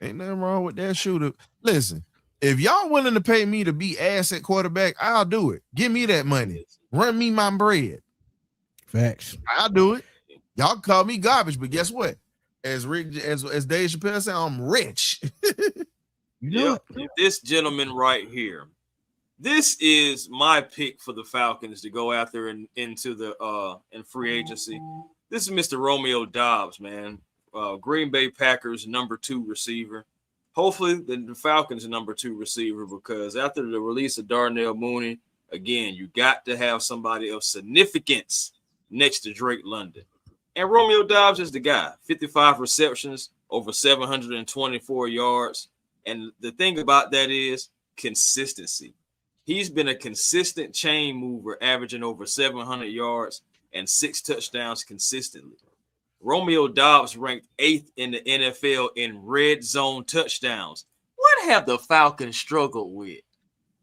Ain't nothing wrong with that shooter. Listen, if y'all willing to pay me to be ass at quarterback, I'll do it. Give me that money. Run me my bread. Facts. I'll do it. Y'all call me garbage, but guess what? As Dave Chappelle said, I'm rich. This gentleman right here. This is my pick for the Falcons to go after into the in free agency. This is Mr. Romeo Doubs, man. Green Bay Packers number 2 receiver. Hopefully the Falcons number 2 receiver, because after the release of Darnell Mooney, again, you got to have somebody of significance next to Drake London. And Romeo Doubs is the guy. 55 receptions, over 724 yards. And the thing about that is consistency. He's been a consistent chain mover, averaging over 700 yards and 6 touchdowns consistently. Romeo Doubs ranked 8th in the NFL in red zone touchdowns. What have the Falcons struggled with?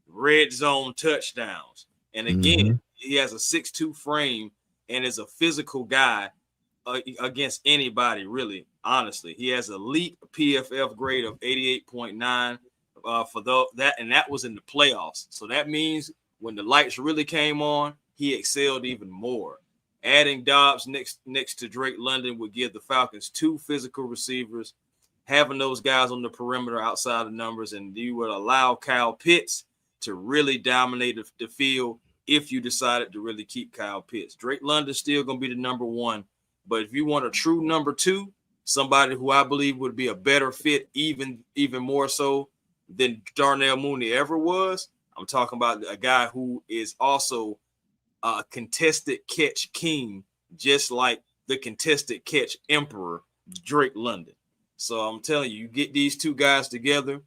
Red zone touchdowns. And again, he has a 6'2" frame and is a physical guy against anybody, really, honestly. He has elite PFF grade of 88.9 for that, and that was in the playoffs. So that means when the lights really came on, he excelled even more. Adding Doubs next to Drake London would give the Falcons 2 physical receivers, having those guys on the perimeter outside of numbers, and you would allow Kyle Pitts to really dominate the field if you decided to really keep Kyle Pitts. Drake London's still going to be the number 1, but if you want a true number 2, somebody who I believe would be a better fit, even more so than Darnell Mooney ever was, I'm talking about a guy who is also a contested catch king, just like the contested catch emperor, Drake London. So I'm telling you, you get these 2 guys together,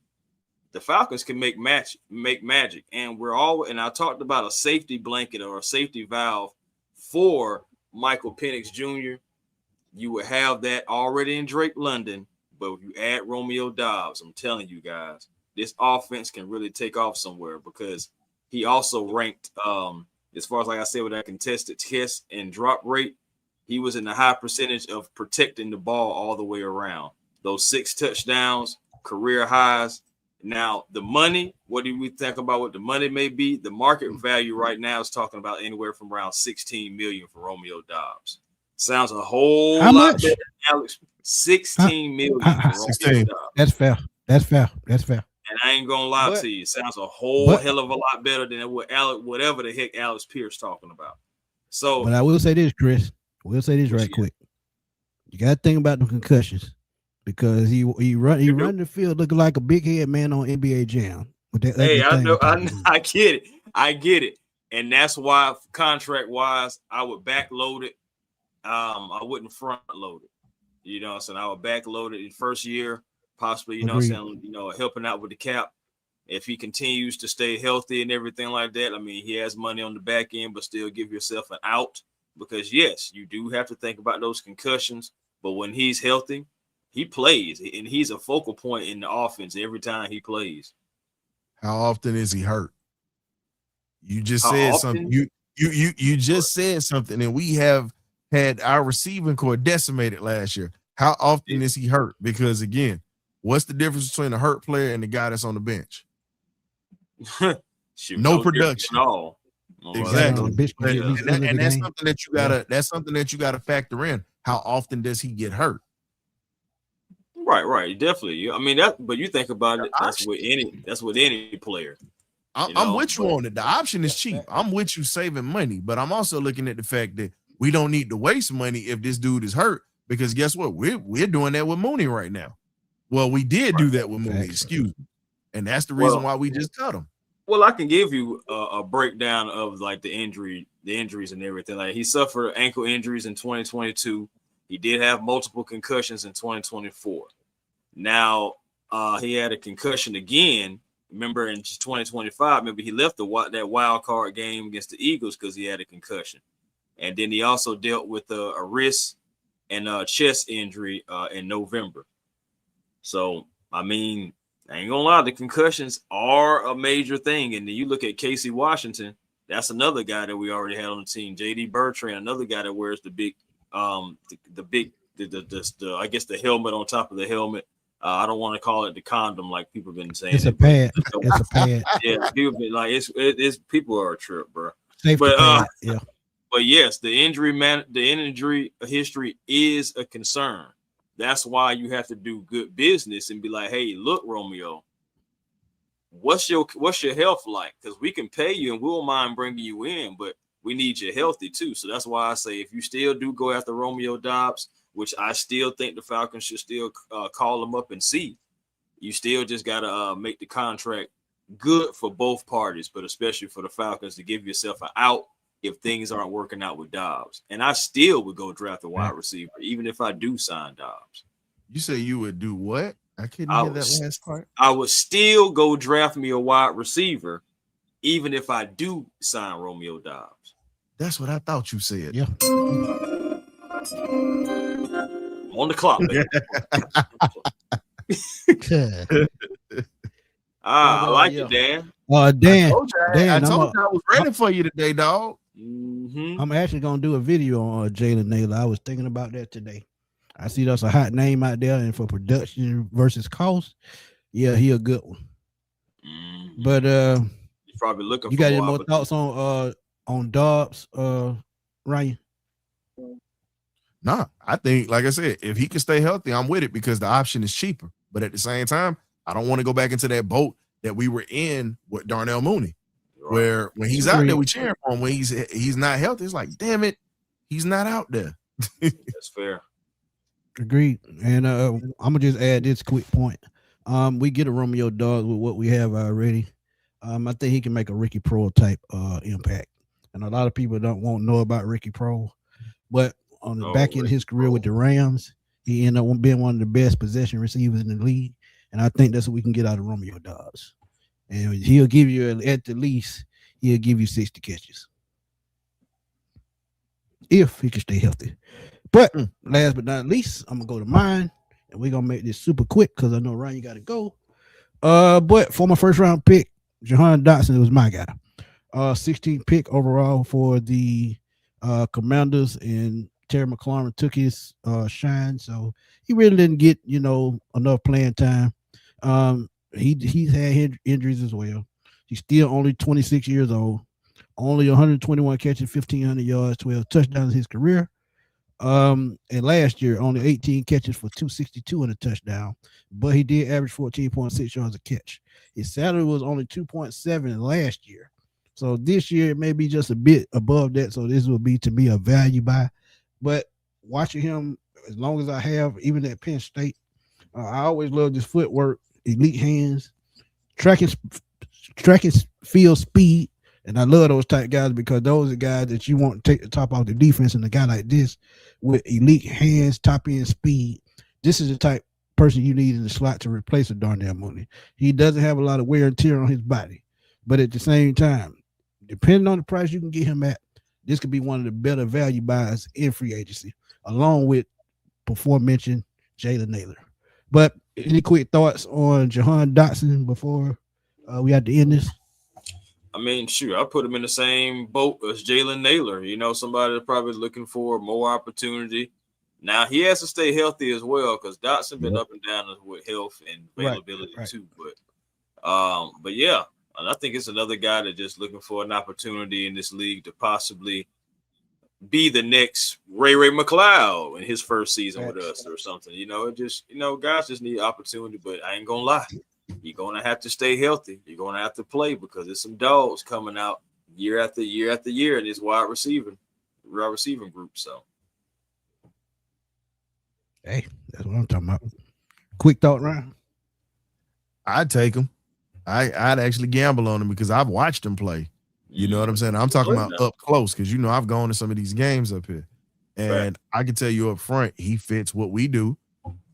the Falcons can make magic. And and I talked about a safety blanket or a safety valve for Michael Penix Jr. You would have that already in Drake London, but if you add Romeo Doubs, I'm telling you guys, this offense can really take off somewhere, because he also ranked, as far as, like I said, with that contested catch and drop rate, he was in the high percentage of protecting the ball all the way around. Those 6 touchdowns, career highs. Now, the money, what do we think about what the money may be? The market value right now is talking about anywhere from around $16 million for Romeo Doubs. Sounds a whole lot better than Alex. $16 million for Romeo Doubs. That's fair. And I ain't gonna lie to you, it sounds a whole hell of a lot better than whatever the heck Alex Pierce talking about. So, but I will say this, Chris. We'll say this right quick. You got to think about the concussions, because he run the field looking like a big head man on NBA Jam. Hey, I get it, and that's why contract wise, I would backload it. I wouldn't front load it. You know what I'm saying? I would backload it in first year. Possibly, you know what I'm saying, helping out with the cap. If he continues to stay healthy and everything like that, I mean, he has money on the back end, but still give yourself an out, because, yes, you do have to think about those concussions. But when he's healthy, he plays, and he's a focal point in the offense every time he plays. How often is he hurt? You just said something. You just said something, and we have had our receiving core decimated last year. How often is he hurt? Because, again, what's the difference between a hurt player and the guy that's on the bench? No production. No. Exactly. And that's something that you gotta. That's something that you gotta factor in. How often does he get hurt? Right. Definitely. I mean that. But you think about it. That's with any player. I'm with you on it. The option is cheap. I'm with you saving money, but I'm also looking at the fact that we don't need to waste money if this dude is hurt. Because guess what? We're doing that with Mooney right now. Well, we did do that with Mooney, excuse me. And that's the reason why we just cut him. Well, I can give you a breakdown of like the injuries and everything. Like he suffered ankle injuries in 2022. He did have multiple concussions in 2024. Now he had a concussion again. Remember in 2025, maybe he left that wild card game against the Eagles because he had a concussion. And then he also dealt with a wrist and a chest injury in November. So, I mean, I ain't gonna lie, the concussions are a major thing. And then you look at Casey Washington, that's another guy that we already had on the team. JD Bertrand, another guy that wears the big, I guess the helmet on top of the helmet. I don't want to call it the condom like people have been saying. It's a pad. It's a pad. Yeah, people been like it's people are a trip, bro. Safety pad. Yeah. But yes, the injury history is a concern. That's why you have to do good business and be like, hey, look, Romeo, what's your health like? Because we can pay you and we'll mind bringing you in, but we need you healthy too. So that's why I say if you still do go after Romeo Doubs, which I still think the Falcons should still call him up and see, you still just got to make the contract good for both parties, but especially for the Falcons to give yourself an out if things aren't working out with Dobbs. And I still would go draft a wide receiver, even if I do sign Dobbs. You say you would do what? I couldn't hear that last part. I would still go draft me a wide receiver, even if I do sign Romeo Dobbs. That's what I thought you said. Yeah. On the clock, baby. I like it, Dan. Dan. I told you I was ready for you today, dog. Mm-hmm. I'm actually gonna do a video on Jalen Naylor. I was thinking about that today. I see that's a hot name out there, and for production versus cost, yeah, he a good one. Mm-hmm. But you're probably looking. You got any more thoughts on Dobbs, Ryan? Nah, I think, like I said, if he can stay healthy, I'm with it because the option is cheaper. But at the same time, I don't want to go back into that boat that we were in with Darnell Mooney, where when he's out there, we cheering for him. When he's not healthy, it's like, damn it, he's not out there. That's fair. Agreed. And I'm gonna just add this quick point. We get a Romeo Doubs with what we have already. I think he can make a Ricky Proehl type impact. And a lot of people won't know about Ricky Proehl, but on the back end of his career with the Rams, he ended up being one of the best possession receivers in the league. And I think that's what we can get out of Romeo Doubs. And he'll give you, at the least, he'll give you 60 catches. If he can stay healthy. But last but not least, I'm going to go to mine. And we're going to make this super quick because I know, Ryan, you got to go. But for my first round pick, Jahan Dotson was my guy. 16th pick overall for the Commanders, and Terry McLaurin took his shine. So he really didn't get, enough playing time. He's had injuries as well. He's still only 26 years old, only 121 catches, 1,500 yards, 12 touchdowns in his career. And last year, only 18 catches for 262 and a touchdown, but he did average 14.6 yards a catch. His salary was only 2.7 last year. So this year, it may be just a bit above that. So this will be, to me, a value buy. But watching him, as long as I have, even at Penn State, I always loved his footwork, elite hands, tracking field speed. And I love those type guys because those are guys that you want to take the top off the defense. And a guy like this with elite hands, top end speed, this is the type person you need in the slot to replace a Darnell Mooney. He doesn't have a lot of wear and tear on his body, but at the same time, depending on the price you can get him at, this could be one of the better value buys in free agency, along with before mentioned Jalen Naylor. But any quick thoughts on Jahan Dotson before we have to end this? I mean, shoot, I put him in the same boat as Jalen Naylor. Somebody that's probably looking for more opportunity. Now, he has to stay healthy as well because Dotson been up and down with health and availability too. But yeah, and I think it's another guy that just looking for an opportunity in this league to possibly be the next Ray McLeod in his first season with us or something. Guys just need opportunity, but I ain't going to lie. You're going to have to stay healthy. You're going to have to play because there's some dogs coming out year after year after year in this wide receiving group. So, hey, that's what I'm talking about. Quick thought, Ryan. I'd take him. I'd actually gamble on him because I've watched him play. You know what I'm saying? I'm talking about up close because, I've gone to some of these games up here. And I can tell you up front, he fits what we do.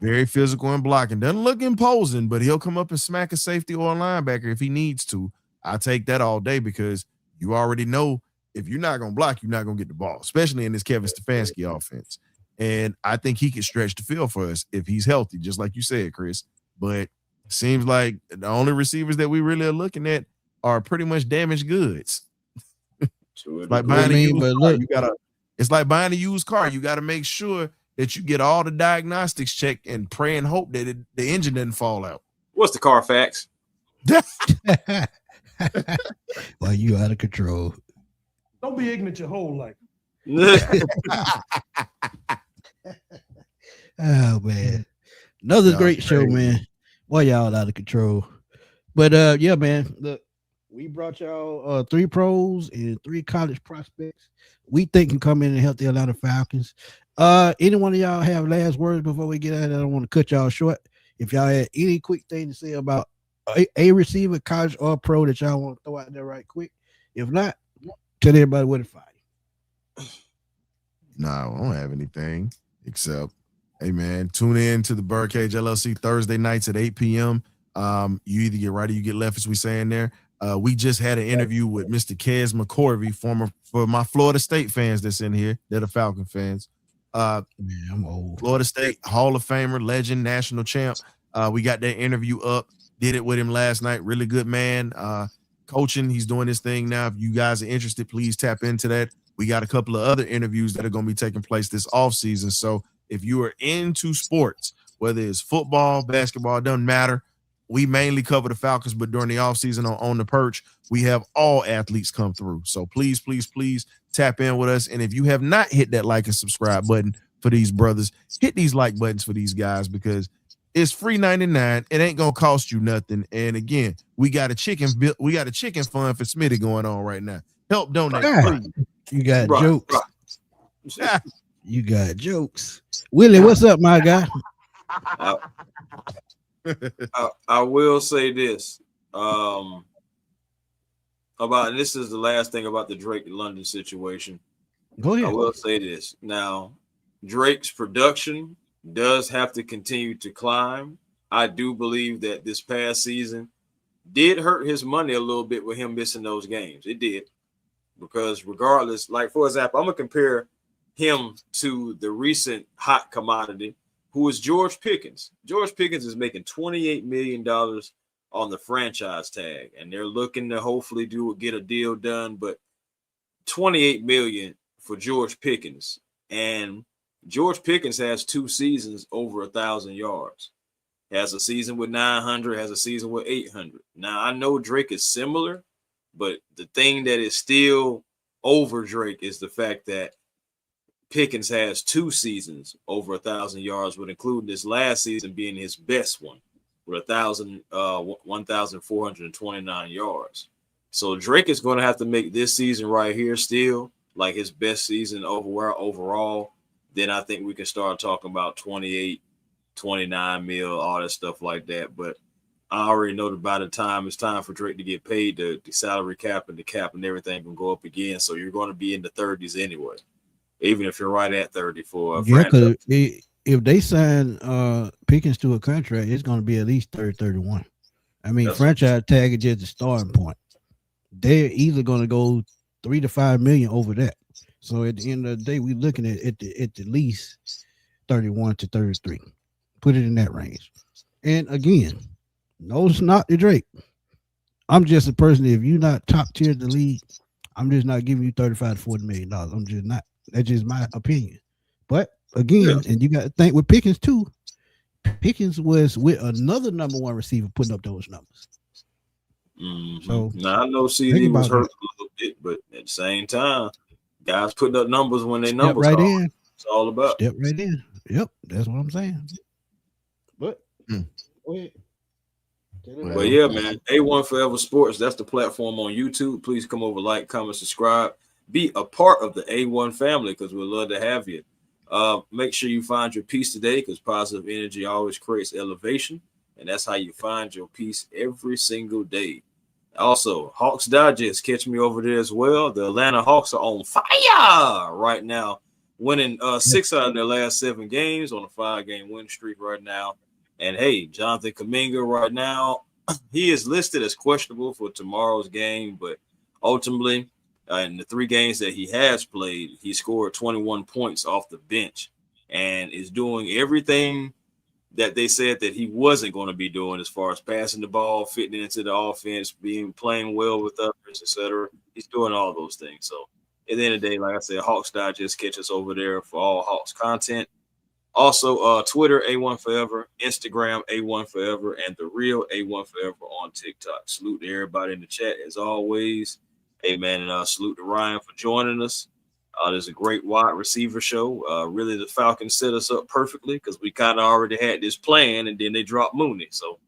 Very physical and blocking. Doesn't look imposing, but he'll come up and smack a safety or a linebacker if he needs to. I take that all day because you already know if you're not going to block, you're not going to get the ball, especially in this Kevin Stefanski offense. And I think he can stretch the field for us if he's healthy, just like you said, Chris. But seems like the only receivers that we really are looking at are pretty much damaged goods. Like buying it's like buying a used car. You got to make sure that you get all the diagnostics checked and pray and hope that the engine didn't fall out. What's the Carfax? Well, you out of control. Don't be ignorant your whole life. Oh man, another great show, man. Boy, y'all out of control. But yeah, man. Look, we brought y'all 3 pros and 3 college prospects we think can come in and help the Atlanta Falcons. Any one of y'all have last words before we get out? I don't want to cut y'all short. If y'all had any quick thing to say about a receiver, college or pro that y'all want to throw out there right quick. If not, tell everybody where to find you. No, I don't have anything except, hey man, tune in to the Birdcage LLC Thursday nights at 8 p.m. You either get right or you get left, as we say in there. We just had an interview with Mr. Kez McCorvey, for my Florida State fans that's in here. They're the Falcon fans. Man, I'm old. Florida State Hall of Famer, legend, national champ. We got that interview up. Did it with him last night. Really good man. Coaching, he's doing his thing now. If you guys are interested, please tap into that. We got a couple of other interviews that are going to be taking place this offseason. So if you are into sports, whether it's football, basketball, it doesn't matter. We mainly cover the Falcons, but during the offseason on the perch, we have all athletes come through. So please, please, please tap in with us. And if you have not hit that like and subscribe button for these brothers, hit these like buttons for these guys because it's free 99. It ain't gonna cost you nothing. And again, we got a chicken fund for Smitty going on right now. Help donate. Right. You got jokes. You got jokes. Willie, what's up, my guy? I will say this about this is the last thing about the Drake London situation. Go ahead. I will say this. Now, Drake's production does have to continue to climb. I do believe that this past season did hurt his money a little bit with him missing those games. It did. Because regardless, like for example, I'm going to compare him to the recent hot commodity, who is George Pickens. George Pickens is making $28 million on the franchise tag, and they're looking to hopefully get a deal done, but $28 million for George Pickens. And George Pickens has 2 seasons over 1,000 yards. Has a season with 900, has a season with 800. Now, I know Drake is similar, but the thing that is still over Drake is the fact that Pickens has 2 seasons over 1,000 yards, with including this last season being his best one with 1,429 yards. So Drake is going to have to make this season right here still like his best season overall. Then I think we can start talking about 28, 29 mil, all that stuff like that. But I already know that by the time it's time for Drake to get paid, the salary cap and the cap and everything can go up again. So you're going to be in the 30s anyway, even if you're right at 30 for because if they sign Pickens to a contract, it's going to be at least 30, 31. I mean, franchise tag is just the starting point. They're either going to go 3 to 5 million over that. So at the end of the day, we're looking at the least 31 to 33. Put it in that range. And again, no, it's not the Drake. I'm just a person. If you're not top tier in the league, I'm just not giving you 35 to 40 million dollars. I'm just not. That's just my opinion. But again, and you got to think with Pickens too. Pickens was with another number 1 receiver putting up those numbers. Mm-hmm. So now I know CD was hurt a little bit, but at the same time, guys putting up numbers when they numbers right in. It's all about step right in. Yep, that's what I'm saying. But go ahead. But yeah, man, A1 Forever Sports, that's the platform on YouTube. Please come over, like, comment, subscribe. Be a part of the A1 family because we'd love to have you. Make sure you find your peace today because positive energy always creates elevation. And that's how you find your peace every single day. Also, Hawks Digest, catch me over there as well. The Atlanta Hawks are on fire right now, winning 6 out of their last 7 games on a 5-game win streak right now. And hey, Jonathan Kuminga right now, he is listed as questionable for tomorrow's game, but ultimately, in the 3 games that he has played, he scored 21 points off the bench and is doing everything that they said that he wasn't going to be doing as far as passing the ball, fitting into the offense, playing well with others, etc. He's doing all those things. So at the end of the day, like I said, Hawks Digest, catch us over there for all Hawks content. Also, Twitter, A1 Forever, Instagram, A1 Forever, and The Real A1 Forever on TikTok. Salute to everybody in the chat as always. Hey, man, and salute to Ryan for joining us. There's a great wide receiver show. Really, the Falcons set us up perfectly because we kind of already had this plan, and then they dropped Mooney. So,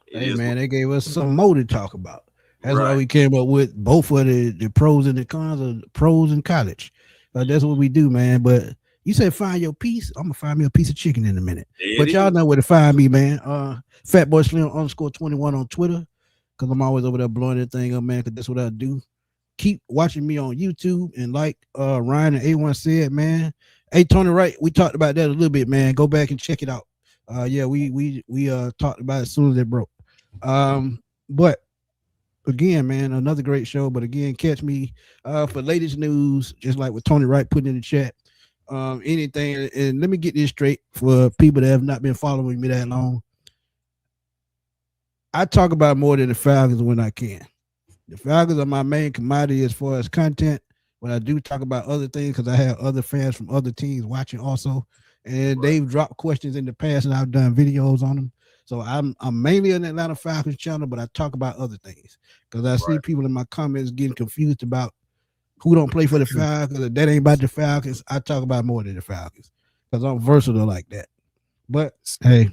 hey man, they gave us some more to talk about. That's right. why we came up with both of the pros and the cons of pros in college. That's what we do, man. But you said find your piece. I'm gonna find me a piece of chicken in a minute. But y'all know where to find me, man. Fatboy Slim _21 on Twitter, because I'm always over there blowing that thing up, man. Because that's what I do. Keep watching me on YouTube, and like Ryan and A1 said, man. Hey, Tony Wright, we talked about that a little bit, man. Go back and check it out. Yeah, we talked about it as soon as it broke. But again, man, another great show. But again, catch me for latest news, just like what Tony Wright put in the chat. Anything, and let me get this straight for people that have not been following me that long. I talk about more than the Falcons when I can. The Falcons are my main commodity as far as content, but I do talk about other things because I have other fans from other teams watching also, and they've dropped questions in the past, and I've done videos on them. So I'm mainly an Atlanta Falcons channel, but I talk about other things because I see people in my comments getting confused about who don't play for the Falcons. Or that ain't about the Falcons. I talk about more than the Falcons because I'm versatile like that. But hey,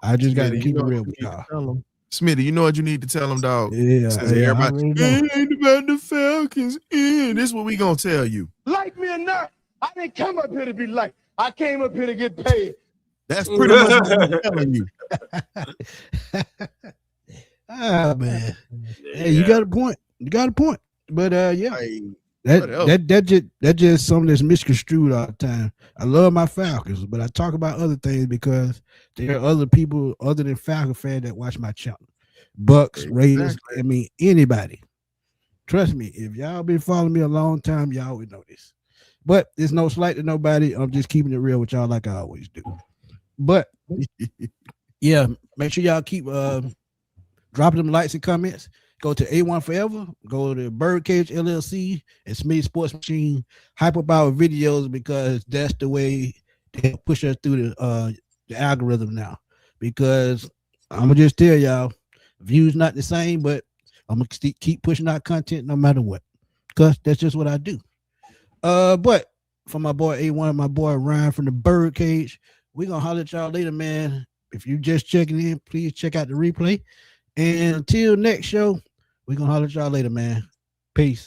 I just got to keep it real with y'all. Smitty, you know what you need to tell them, dog? Yeah, everybody, it ain't about the Falcons. This is what we gonna tell you. Like me or not, I didn't come up here to be liked. I came up here to get paid. That's pretty much what I'm telling you. Man. Hey, you got a point. You got a point. But yeah, that just something that's misconstrued all the time. I love my Falcons, but I talk about other things because there are other people other than Falcon fans that watch my channel. Bucks, Raiders, I mean anybody. Trust me, if y'all been following me a long time, y'all would know this. But it's no slight to nobody. I'm just keeping it real with y'all like I always do. But yeah, make sure y'all keep dropping them likes and comments. Go to A1 Forever, go to Birdcage LLC and Smitty Sports Machine. Hype up our videos because that's the way they push us through the algorithm now. Because I'm gonna just tell y'all, views not the same, but I'm gonna keep pushing out content no matter what. Because that's just what I do. But for my boy A1, my boy Ryan from the Birdcage, we're gonna holler at y'all later, man. If you just checking in, please check out the replay. And until next show, we're gonna holler at y'all later, man. Peace.